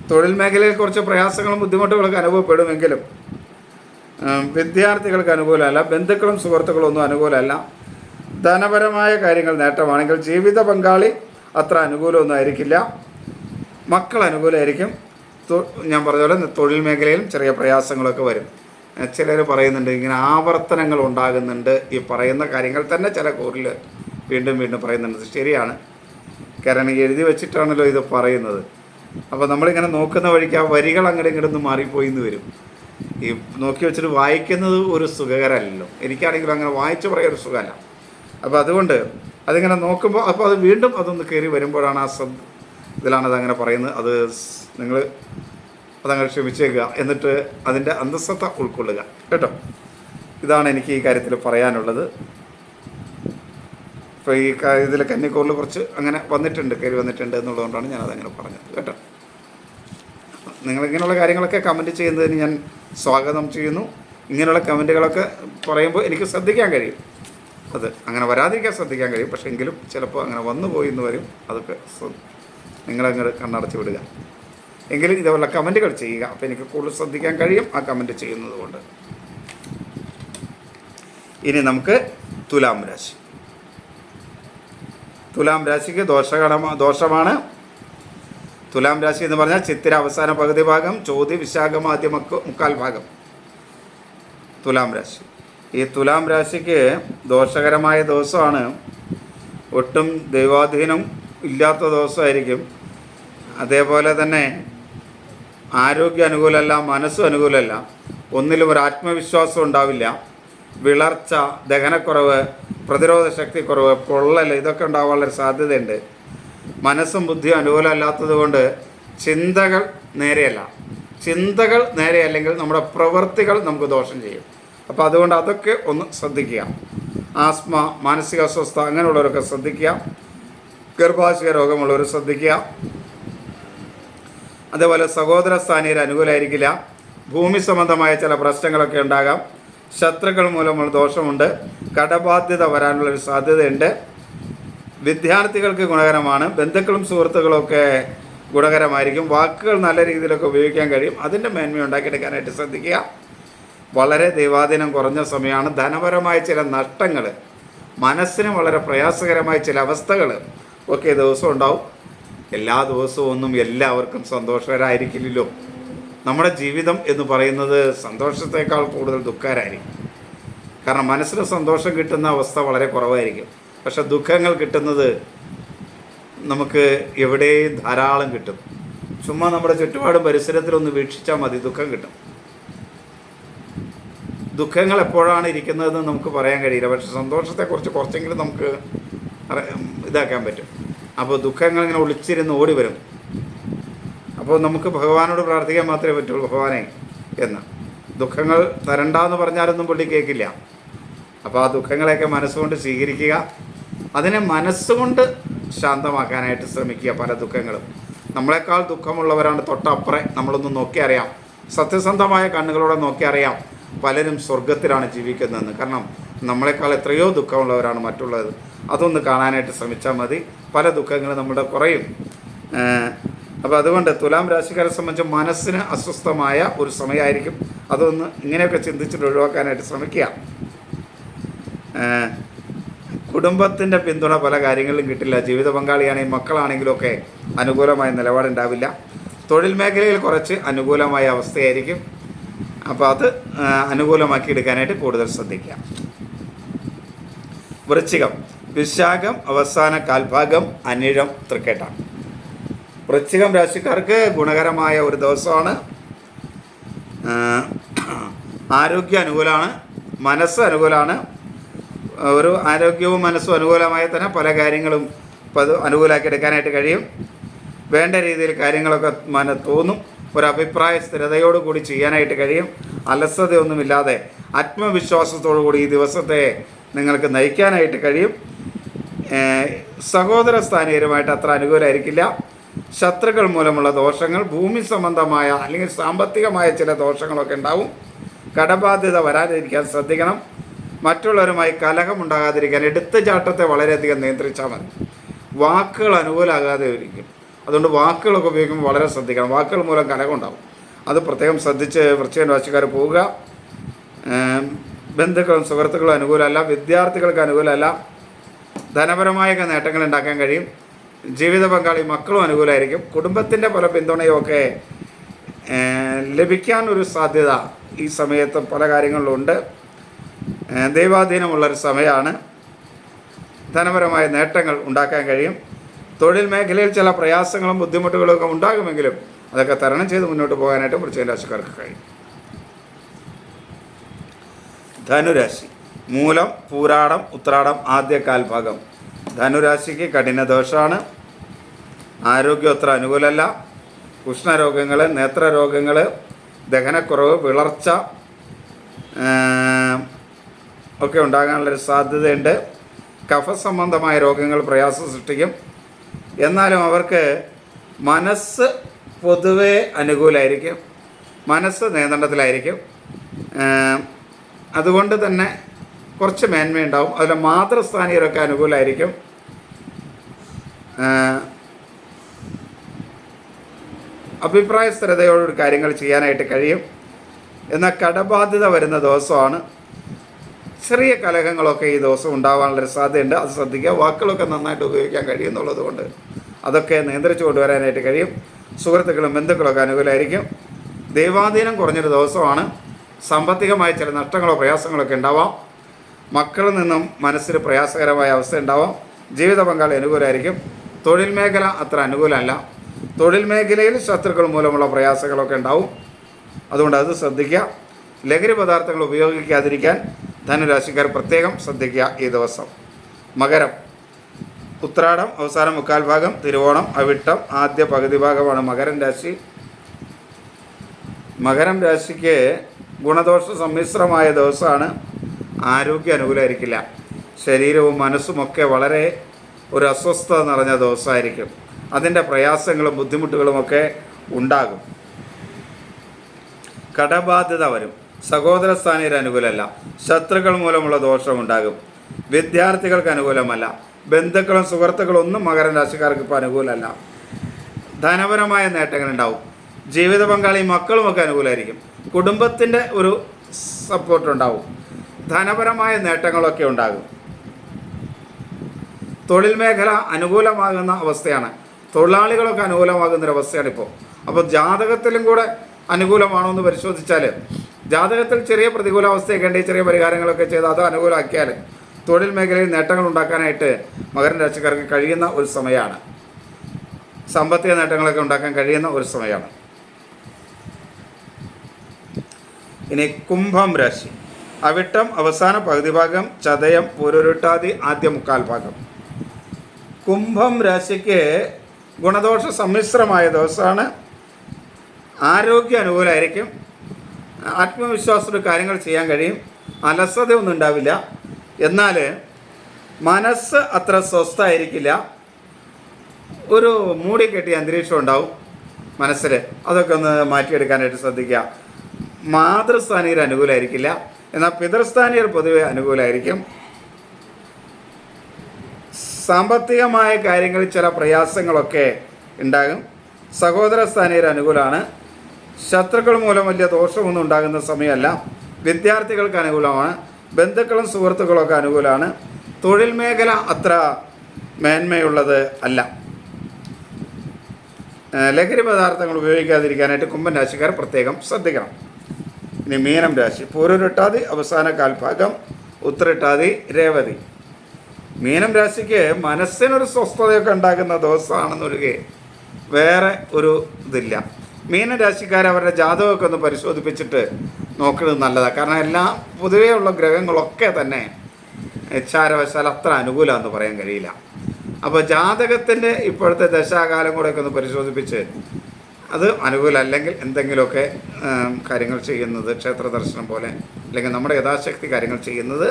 തൊഴിൽ മേഖലയിൽ കുറച്ച് പ്രയാസങ്ങളും ബുദ്ധിമുട്ടുകളൊക്കെ അനുഭവപ്പെടുമെങ്കിലും വിദ്യാർത്ഥികൾക്ക് അനുകൂലമല്ല. ബന്ധുക്കളും സുഹൃത്തുക്കളും ഒന്നും അനുകൂലമല്ല. ധനപരമായ കാര്യങ്ങൾ നേട്ടമാണെങ്കിൽ ജീവിത പങ്കാളി അത്ര അനുകൂലമൊന്നും ആയിരിക്കില്ല. മക്കൾ അനുകൂലമായിരിക്കും. ഞാൻ പറഞ്ഞ പോലെ തൊഴിൽ മേഖലയിലും ചെറിയ പ്രയാസങ്ങളൊക്കെ വരും. ചിലർ പറയുന്നുണ്ട് ഇങ്ങനെ ആവർത്തനങ്ങൾ ഉണ്ടാകുന്നുണ്ട്. ഈ പറയുന്ന കാര്യങ്ങൾ തന്നെ ചില കോറിൽ വീണ്ടും വീണ്ടും പറയുന്നുണ്ട്. ശരിയാണ്, കാരണം എഴുതി വെച്ചിട്ടാണല്ലോ ഇത് പറയുന്നത്. അപ്പോൾ നമ്മളിങ്ങനെ നോക്കുന്ന വഴിക്ക് ആ വരികൾ അങ്ങോട്ട് ഇങ്ങോട്ടൊന്ന് മാറിപ്പോയി എന്ന് വരും. ഈ നോക്കി വെച്ചിട്ട് വായിക്കുന്നത് ഒരു സുഖകരമല്ലല്ലോ. എനിക്കാണെങ്കിലും അങ്ങനെ വായിച്ച് പറയാൻ ഒരു സുഖമല്ല. അപ്പോൾ അതുകൊണ്ട് അതിങ്ങനെ നോക്കുമ്പോൾ അപ്പോൾ അത് വീണ്ടും അതൊന്ന് കയറി വരുമ്പോഴാണ് ആ ഇതിലാണ് അതങ്ങനെ പറയുന്നത്. അത് നിങ്ങൾ അതങ്ങനെ ക്ഷമിച്ചേക്കുക, എന്നിട്ട് അതിൻ്റെ അന്തസ്സത്ത ഉൾക്കൊള്ളുക കേട്ടോ. ഇതാണ് എനിക്ക് ഈ കാര്യത്തിൽ പറയാനുള്ളത്. ഇപ്പോൾ ഈ ഇതിൽ കന്നിക്കോറിൽ കുറച്ച് അങ്ങനെ വന്നിട്ടുണ്ട്, കയറി വന്നിട്ടുണ്ട് എന്നുള്ളതുകൊണ്ടാണ് ഞാനതങ്ങനെ പറഞ്ഞത് കേട്ടോ. നിങ്ങളിങ്ങനെയുള്ള കാര്യങ്ങളൊക്കെ കമൻറ്റ് ചെയ്യുന്നതിന് ഞാൻ സ്വാഗതം ചെയ്യുന്നു. ഇങ്ങനെയുള്ള കമൻറ്റുകളൊക്കെ പറയുമ്പോൾ എനിക്ക് ശ്രദ്ധിക്കാൻ കഴിയും. അത് അങ്ങനെ വരാതിരിക്കാൻ ശ്രദ്ധിക്കാൻ കഴിയും. പക്ഷേ എങ്കിലും ചിലപ്പോൾ അങ്ങനെ വന്നു പോയി എന്ന് വരും. അതൊക്കെ നിങ്ങളങ്ങോട്ട് കണ്ണടച്ച് വിടുക. എങ്കിലും ഇതേപോലെ കമൻറ്റുകൾ ചെയ്യുക. അപ്പോൾ എനിക്ക് കൂടുതൽ ശ്രദ്ധിക്കാൻ കഴിയും ആ കമൻറ്റ് ചെയ്യുന്നത് കൊണ്ട്. ഇനി നമുക്ക് തുലാം രാശി. തുലാം രാശിക്ക് ദോഷമാണ്. തുലാം രാശി എന്ന് പറഞ്ഞാൽ ചിത്തിര അവസാന പകുതി ഭാഗം, ചോതി വിശാഖം ആദ്യ മുക്കാൽ ഭാഗം തുലാം രാശി. ഈ തുലാം രാശിക്ക് ദോഷകരമായ ദിവസമാണ്. ഒട്ടും ദൈവാധീനം ഇല്ലാത്ത ദിവസമായിരിക്കും. അതേപോലെ തന്നെ ആരോഗ്യം അനുകൂലമല്ല, മനസ്സും അനുകൂലമല്ല. ഒന്നിലും ഒരു ആത്മവിശ്വാസം ഉണ്ടാവില്ല. വിളർച്ച, ദഹനക്കുറവ്, പ്രതിരോധ ശക്തി കുറവ്, പൊള്ളൽ, ഇതൊക്കെ ഉണ്ടാവാനുള്ള സാധ്യതയുണ്ട്. മനസ്സും ബുദ്ധിയും അനുകൂലമല്ലാത്തത് കൊണ്ട് ചിന്തകൾ നേരെയല്ലെങ്കിൽ നമ്മുടെ പ്രവൃത്തികൾ നമുക്ക് ദോഷം ചെയ്യും. അപ്പോൾ അതുകൊണ്ട് അതൊക്കെ ഒന്ന് ശ്രദ്ധിക്കുക. ആസ്മ, മാനസിക അസ്വസ്ഥ അങ്ങനെയുള്ളവരൊക്കെ ശ്രദ്ധിക്കുക. ഗർഭാശയ രോഗമുള്ളവർ ശ്രദ്ധിക്കുക. അതേപോലെ സഹോദര സ്ഥാനീയർ അനുകൂലമായിരിക്കില്ല. ഭൂമി സംബന്ധമായ ചില പ്രശ്നങ്ങളൊക്കെ ഉണ്ടാകാം. ശത്രുക്കൾ മൂലമുള്ള ദോഷമുണ്ട്. കടബാധ്യത വരാനുള്ളൊരു സാധ്യതയുണ്ട്. വിദ്യാർത്ഥികൾക്ക് ഗുണകരമാണ്. ബന്ധുക്കളും സുഹൃത്തുക്കളും ഒക്കെ ഗുണകരമായിരിക്കും. വാക്കുകൾ നല്ല രീതിയിലൊക്കെ ഉപയോഗിക്കാൻ കഴിയും. അതിൻ്റെ മേന്മ ഉണ്ടാക്കിയെടുക്കാനായിട്ട് ശ്രദ്ധിക്കുക. വളരെ ദൈവാധീനം കുറഞ്ഞ സമയമാണ്. ധനപരമായ ചില നഷ്ടങ്ങൾ, മനസ്സിന് വളരെ പ്രയാസകരമായ ചില അവസ്ഥകൾ ഒക്കെ ദിവസം ഉണ്ടാവും. എല്ലാ ദിവസവും ഒന്നും എല്ലാവർക്കും സന്തോഷകരമായിരിക്കില്ലല്ലോ. നമ്മുടെ ജീവിതം എന്ന് പറയുന്നത് സന്തോഷത്തേക്കാൾ കൂടുതൽ ദുഃഖകരമായിരിക്കും. കാരണം മനസ്സിന് സന്തോഷം കിട്ടുന്ന അവസ്ഥ വളരെ കുറവായിരിക്കും. പക്ഷെ ദുഃഖങ്ങൾ കിട്ടുന്നത് നമുക്ക് എവിടെയും ധാരാളം കിട്ടും. ചുമ്മാ നമ്മുടെ ചുറ്റുപാടും പരിസരത്തിലൊന്ന് വീക്ഷിച്ചാൽ മതി, ദുഃഖം കിട്ടും. ദുഃഖങ്ങൾ എപ്പോഴാണ് ഇരിക്കുന്നതെന്ന് നമുക്ക് പറയാൻ കഴിയില്ല. പക്ഷെ സന്തോഷത്തെക്കുറിച്ച് കുറച്ചെങ്കിലും നമുക്ക് ഇതാക്കാൻ പറ്റും. അപ്പോൾ ദുഃഖങ്ങൾ ഇങ്ങനെ ഒളിച്ചിരുന്ന് ഓടി വരും. അപ്പോൾ നമുക്ക് ഭഗവാനോട് പ്രാർത്ഥിക്കാൻ മാത്രമേ പറ്റുള്ളൂ, ഭഗവാനെ എന്ന്. ദുഃഖങ്ങൾ തരണ്ടെന്ന് പറഞ്ഞാലൊന്നും പുള്ളി കേൾക്കില്ല. അപ്പോൾ ആ ദുഃഖങ്ങളെയൊക്കെ മനസ്സുകൊണ്ട് സ്വീകരിക്കുക. അതിനെ മനസ്സുകൊണ്ട് ശാന്തമാക്കാനായിട്ട് ശ്രമിക്കുക. പല ദുഃഖങ്ങളും നമ്മളെക്കാൾ ദുഃഖമുള്ളവരാണ് തൊട്ടപ്പുറം. നമ്മളൊന്ന് നോക്കി അറിയാം, സത്യസന്ധമായ കണ്ണുകളോടെ നോക്കി അറിയാം. പലരും സ്വർഗത്തിലാണ് ജീവിക്കുന്നതെന്ന്. കാരണം നമ്മളെക്കാൾ എത്രയോ ദുഃഖമുള്ളവരാണ് മറ്റുള്ളത്. അതൊന്ന് കാണാനായിട്ട് ശ്രമിച്ചാൽ മതി, പല ദുഃഖങ്ങളും നമ്മുടെ കുറയും. അപ്പോൾ അതുകൊണ്ട് തുലാം രാശിക്കാരെ സംബന്ധിച്ച് മനസ്സിന് അസ്വസ്ഥമായ ഒരു സമയമായിരിക്കും. അതൊന്ന് ഇങ്ങനെയൊക്കെ ചിന്തിച്ചിട്ട് ഒഴിവാക്കാനായിട്ട് ശ്രമിക്കുക. കുടുംബത്തിൻ്റെ പിന്തുണ പല കാര്യങ്ങളിലും കിട്ടില്ല. ജീവിത പങ്കാളിയാണെങ്കിലും മക്കളാണെങ്കിലും ഒക്കെ അനുകൂലമായ നിലപാടുണ്ടാവില്ല. തൊഴിൽ മേഖലയിൽ കുറച്ച് അനുകൂലമായ അവസ്ഥയായിരിക്കും. അപ്പോൾ അത് അനുകൂലമാക്കി എടുക്കാനായിട്ട് കൂടുതൽ ശ്രദ്ധിക്കുക. വൃശ്ചികം, വിശാഖം അവസാന കാൽഭാഗം, അനിഴം, തൃക്കേട്ട. വൃശ്ചികം രാശിക്കാർക്ക് ഗുണകരമായ ഒരു ദിവസമാണ്. ആരോഗ്യം അനുകൂലമാണ്, മനസ്സ് അനുകൂലമാണ്. ഒരു ആരോഗ്യവും മനസ്സും അനുകൂലമായി തന്നെ പല കാര്യങ്ങളും അനുകൂലമാക്കി എടുക്കാനായിട്ട് കഴിയും. വേണ്ട രീതിയിൽ കാര്യങ്ങളൊക്കെ തോന്നും. ഒരു അഭിപ്രായ സ്ഥിരതയോടുകൂടി ചെയ്യാനായിട്ട് കഴിയും. അലസതയൊന്നുമില്ലാതെ ആത്മവിശ്വാസത്തോടു കൂടി ഈ ദിവസത്തെ നിങ്ങൾക്ക് നയിക്കാനായിട്ട് കഴിയും. സഹോദര സ്ഥാനീയരുമായിട്ട് അത്ര അനുകൂലമായിരിക്കില്ല. ശത്രുക്കൾ മൂലമുള്ള ദോഷങ്ങൾ, ഭൂമി സംബന്ധമായ അല്ലെങ്കിൽ സാമ്പത്തികമായ ചില ദോഷങ്ങളൊക്കെ ഉണ്ടാവും. കടബാധ്യത വരാതിരിക്കാൻ ശ്രദ്ധിക്കണം. മറ്റുള്ളവരുമായി കലഹമുണ്ടാകാതിരിക്കാൻ എടുത്തുചാട്ടത്തെ വളരെയധികം നിയന്ത്രിച്ചാൽ മതി. വാക്കുകൾ അനുകൂലമാകാതെ ഇരിക്കും. അതുകൊണ്ട് വാക്കുകളൊക്കെ ഉപയോഗിക്കുമ്പോൾ വളരെ ശ്രദ്ധിക്കണം. വാക്കുകൾ മൂലം കലഹം ഉണ്ടാവും. അത് പ്രത്യേകം ശ്രദ്ധിച്ച് വൃശ്ചിക രാശിക്കാർ പോവുക. ബന്ധുക്കളും സുഹൃത്തുക്കളും അനുകൂലമല്ല. വിദ്യാർത്ഥികൾക്ക് അനുകൂലമല്ല. ധനപരമായൊക്കെ നേട്ടങ്ങൾ ഉണ്ടാക്കാൻ കഴിയും. ജീവിത പങ്കാളി മക്കളും അനുകൂലമായിരിക്കും. കുടുംബത്തിൻ്റെ പല പിന്തുണയുമൊക്കെ ലഭിക്കാനൊരു സാധ്യത ഈ സമയത്ത് പല കാര്യങ്ങളിലുണ്ട്. ദൈവാധീനമുള്ളൊരു സമയമാണ്. ധനപരമായ നേട്ടങ്ങൾ ഉണ്ടാക്കാൻ കഴിയും. തൊഴിൽ മേഖലയിൽ ചില പ്രയാസങ്ങളും ബുദ്ധിമുട്ടുകളും ഒക്കെ ഉണ്ടാകുമെങ്കിലും അതൊക്കെ തരണം ചെയ്ത് മുന്നോട്ട് പോകാനായിട്ട് വൃശ്ചിക രാശിക്കാർക്ക് കഴിയും. ധനുരാശി, മൂലം, പൂരാടം, ഉത്രാടം, ആദ്യ കാൽഭാഗം. ധനുരാശിക്ക് കഠിന ദോഷമാണ്. ആരോഗ്യം അത്ര അനുകൂലമല്ല. ഉഷ്ണരോഗങ്ങൾ, നേത്രരോഗങ്ങൾ, ദഹനക്കുറവ്, വിളർച്ച ഒക്കെ ഉണ്ടാകാനുള്ളൊരു സാധ്യതയുണ്ട്. കഫസംബന്ധമായ രോഗങ്ങൾ പ്രയാസം സൃഷ്ടിക്കും. എന്നാലും അവർക്ക് മനസ്സ് പൊതുവെ അനുകൂലമായിരിക്കും. മനസ്സ് നിയന്ത്രണത്തിലായിരിക്കും. അതുകൊണ്ട് തന്നെ കുറച്ച് മേന്മയുണ്ടാവും. അതിൽ മാതൃസ്ഥാനീയരൊക്കെ അനുകൂലമായിരിക്കും. അഭിപ്രായ സ്ഥിരതയോട് കാര്യങ്ങൾ ചെയ്യാനായിട്ട് കഴിയും. എന്നാൽ കടബാധ്യത വരുന്ന ദിവസമാണ്. ചെറിയ കലഹങ്ങളൊക്കെ ഈ ദിവസം ഉണ്ടാകാനുള്ളൊരു സാധ്യതയുണ്ട്. അത് ശ്രദ്ധിക്കുക. വാക്കുകളൊക്കെ നന്നായിട്ട് ഉപയോഗിക്കാൻ കഴിയുന്നുള്ളത് കൊണ്ട് അതൊക്കെ നിയന്ത്രിച്ചു കൊണ്ടുവരാനായിട്ട് കഴിയും. സുഹൃത്തുക്കളും ബന്ധുക്കളൊക്കെ അനുകൂലമായിരിക്കും. ദൈവാധീനം കുറഞ്ഞൊരു ദിവസമാണ്. സാമ്പത്തികമായ ചില നഷ്ടങ്ങളോ പ്രയാസങ്ങളൊക്കെ ഉണ്ടാവാം. മക്കളിൽ നിന്നും മനസ്സിന് പ്രയാസകരമായ അവസ്ഥ ഉണ്ടാവാം. ജീവിത പങ്കാളി അനുകൂലമായിരിക്കും. തൊഴിൽ മേഖല അത്ര അനുകൂലമല്ല. തൊഴിൽ മേഖലയിൽ ശത്രുക്കൾ മൂലമുള്ള പ്രയാസങ്ങളൊക്കെ ഉണ്ടാവും. അതുകൊണ്ട് അത് ശ്രദ്ധിക്കുക. ലഹരി പദാർത്ഥങ്ങൾ ഉപയോഗിക്കാതിരിക്കാൻ ധനുരാശിക്കാർ പ്രത്യേകം ശ്രദ്ധിക്കുക ഈ ദിവസം. മകരം, ഉത്രാടം അവസാന മുക്കാൽ ഭാഗം, തിരുവോണം, അവിട്ടം ആദ്യ പകുതി ഭാഗമാണ് മകരം രാശി. മകരം രാശിക്ക് ഗുണദോഷ സമ്മിശ്രമായ ദിവസമാണ്. ആരോഗ്യം അനുകൂലമായിരിക്കില്ല. ശരീരവും മനസ്സുമൊക്കെ വളരെ ഒരു അസ്വസ്ഥത നിറഞ്ഞ ദിവസമായിരിക്കും. അതിൻ്റെ പ്രയാസങ്ങളും ബുദ്ധിമുട്ടുകളുമൊക്കെ ഉണ്ടാകും. കടബാധ്യത വരും. സഹോദര സ്ഥാനീയർ അനുകൂലമല്ല. ശത്രുക്കൾ മൂലമുള്ള ദോഷമുണ്ടാകും. വിദ്യാർത്ഥികൾക്ക് അനുകൂലമല്ല. ബന്ധുക്കളും സുഹൃത്തുക്കളും ഒന്നും മകരം രാശിക്കാർക്ക് ഇപ്പോൾ അനുകൂലമല്ല. ധനപരമായ നേട്ടങ്ങളുണ്ടാവും. ജീവിത പങ്കാളി മക്കളുമൊക്കെ അനുകൂലമായിരിക്കും. കുടുംബത്തിൻ്റെ ഒരു സപ്പോർട്ടുണ്ടാവും. ധനപരമായ നേട്ടങ്ങളൊക്കെ ഉണ്ടാകും. തൊഴിൽ മേഖല അനുകൂലമാകുന്ന അവസ്ഥയാണ്. തൊഴിലാളികളൊക്കെ അനുകൂലമാകുന്നൊരവസ്ഥയാണ് ഇപ്പോൾ. അപ്പോൾ ജാതകത്തിലും കൂടെ അനുകൂലമാണോ എന്ന് പരിശോധിച്ചാൽ ജാതകത്തിൽ ചെറിയ പ്രതികൂലാവസ്ഥയൊക്കെ ഉണ്ട്. ചെറിയ പരിഹാരങ്ങളൊക്കെ ചെയ്ത് അത് അനുകൂലമാക്കിയാൽ തൊഴിൽ മേഖലയിൽ നേട്ടങ്ങൾ ഉണ്ടാക്കാനായിട്ട് മകരം രാശിക്കാർക്ക് കഴിയുന്ന ഒരു സമയമാണ്. സാമ്പത്തിക നേട്ടങ്ങളൊക്കെ ഉണ്ടാക്കാൻ കഴിയുന്ന ഒരു സമയമാണ്. ഇനി കുംഭം രാശി, അവിട്ടം അവസാന പകുതി ഭാഗം, ചതയം പൂരുരുട്ടാതി ആദ്യ മുക്കാൽ ഭാഗം. കുംഭം രാശിക്ക് ഗുണദോഷ സമ്മിശ്രമായ ദിവസമാണ്. ആരോഗ്യം അനുകൂലമായിരിക്കും. ആത്മവിശ്വാസത്തോടെ കാര്യങ്ങൾ ചെയ്യാൻ കഴിയും. അലസതയൊന്നും ഉണ്ടാവില്ല. എന്നാൽ മനസ്സ് അത്ര സ്വസ്ഥമായിരിക്കില്ല. ഒരു മൂടിക്കെട്ടിയ അന്തരീക്ഷം ഉണ്ടാവും മനസ്സിൽ. അതൊക്കെ ഒന്ന് മാറ്റിയെടുക്കാനായിട്ട് ശ്രദ്ധിക്കുക. മാതൃസ്ഥാനീയർ അനുകൂലമായിരിക്കില്ല, എന്നാൽ പിതൃസ്ഥാനീയർ പൊതുവെ അനുകൂലമായിരിക്കും. സാമ്പത്തികമായ കാര്യങ്ങളിൽ ചില പ്രയാസങ്ങളൊക്കെ ഉണ്ടാകും. സഹോദര സ്ഥാനീയർ അനുകൂലമാണ്. ശത്രുക്കൾ മൂലം വലിയ ദോഷമൊന്നും ഉണ്ടാകുന്ന സമയമല്ല. വിദ്യാർത്ഥികൾക്ക് അനുകൂലമാണ്. ബന്ധുക്കളും സുഹൃത്തുക്കളൊക്കെ അനുകൂലമാണ്. തൊഴിൽ മേഖല അത്ര മേന്മയുള്ളത് അല്ല. ലഹരി പദാർത്ഥങ്ങൾ ഉപയോഗിക്കാതിരിക്കാനായിട്ട് കുംഭൻ രാശിക്കാർ പ്രത്യേകം ശ്രദ്ധിക്കണം. ഇനി മീനം രാശി, പൂരുരുട്ടാതി അവസാന കാൽഭാഗം ഉത്തരട്ടാതി രേവതി. മീനം രാശിക്ക് മനസ്സിനൊരു സ്വസ്ഥതയൊക്കെ ഉണ്ടാകുന്ന ദിവസമാണെന്നൊഴികെ വേറെ ഒരു ഇതില്ല. മീനം രാശിക്കാർ അവരുടെ ജാതകമൊക്കെ ഒന്ന് പരിശോധിപ്പിച്ചിട്ട് നോക്കുന്നത് നല്ലതാണ്. കാരണം എല്ലാ പൊതുവെയുള്ള ഗ്രഹങ്ങളൊക്കെ തന്നെ ചാരവശാൽ അത്ര അനുകൂലമെന്ന് പറയാൻ കഴിയില്ല. അപ്പോൾ ജാതകത്തിൻ്റെ ഇപ്പോഴത്തെ ദശാകാലം കൂടെയൊക്കെ ഒന്ന് പരിശോധിപ്പിച്ച് അത് അനുകൂലമല്ലെങ്കിൽ എന്തെങ്കിലുമൊക്കെ കാര്യങ്ങൾ ചെയ്യുന്നത്, ക്ഷേത്ര ദർശനം പോലെ അല്ലെങ്കിൽ നമ്മുടെ യഥാശക്തി കാര്യങ്ങൾ ചെയ്യുന്നത്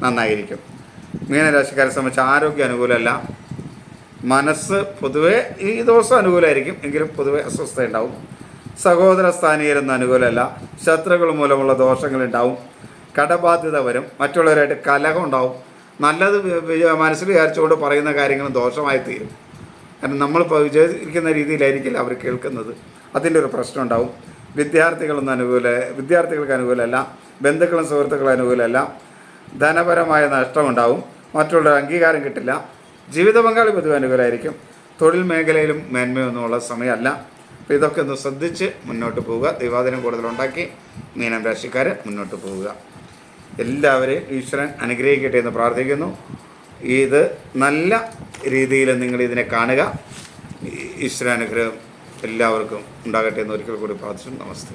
നന്നായിരിക്കും. മീനരാശിക്കാരെ സംബന്ധിച്ച് ആരോഗ്യം അനുകൂലമല്ല. മനസ്സ് പൊതുവെ ഈ ദിവസം അനുകൂലമായിരിക്കും, എങ്കിലും പൊതുവെ അസ്വസ്ഥ ഉണ്ടാവും. സഹോദര സ്ഥാനീയരൊന്നും അനുകൂലമല്ല. ശത്രുക്കൾ മൂലമുള്ള ദോഷങ്ങളുണ്ടാവും. കടബാധ്യത വരും. മറ്റുള്ളവരായിട്ട് കലഹം ഉണ്ടാവും. നല്ലത് മനസ്സിൽ വിചാരിച്ചുകൊണ്ട് പറയുന്ന കാര്യങ്ങളും ദോഷമായി തീരും. കാരണം നമ്മളിപ്പോൾ വിചാരിക്കുന്ന രീതിയിലായിരിക്കില്ല അവർ കേൾക്കുന്നത്. അതിൻ്റെ ഒരു പ്രശ്നം ഉണ്ടാവും. വിദ്യാർത്ഥികൾക്ക് അനുകൂലമല്ല. ബന്ധുക്കളും സുഹൃത്തുക്കളും അനുകൂലമല്ല. ധനപരമായ നഷ്ടമുണ്ടാവും. മറ്റുള്ളവരുടെ അംഗീകാരം കിട്ടില്ല. ജീവിത പങ്കാളി പൊതുവെ അനുകൂലമായിരിക്കും. തൊഴിൽ മേഖലയിലും മേന്മയൊന്നുമുള്ള സമയമല്ല. അപ്പോൾ ഇതൊക്കെ ഒന്ന് ശ്രദ്ധിച്ച് മുന്നോട്ട് പോവുക. ദൈവാധീനം കൂടുതലുണ്ടാക്കി മീനം രാശിക്കാർ മുന്നോട്ട് പോവുക. എല്ലാവരെയും ഈശ്വരൻ അനുഗ്രഹിക്കട്ടെ എന്ന് പ്രാർത്ഥിക്കുന്നു. ഇത് നല്ല രീതിയിൽ നിങ്ങളിതിനെ കാണുക. ഈശ്വരാനുഗ്രഹം എല്ലാവർക്കും ഉണ്ടാകട്ടെ എന്ന് ഒരിക്കൽ കൂടി പ്രാർത്ഥിച്ചു. നമസ്തേ.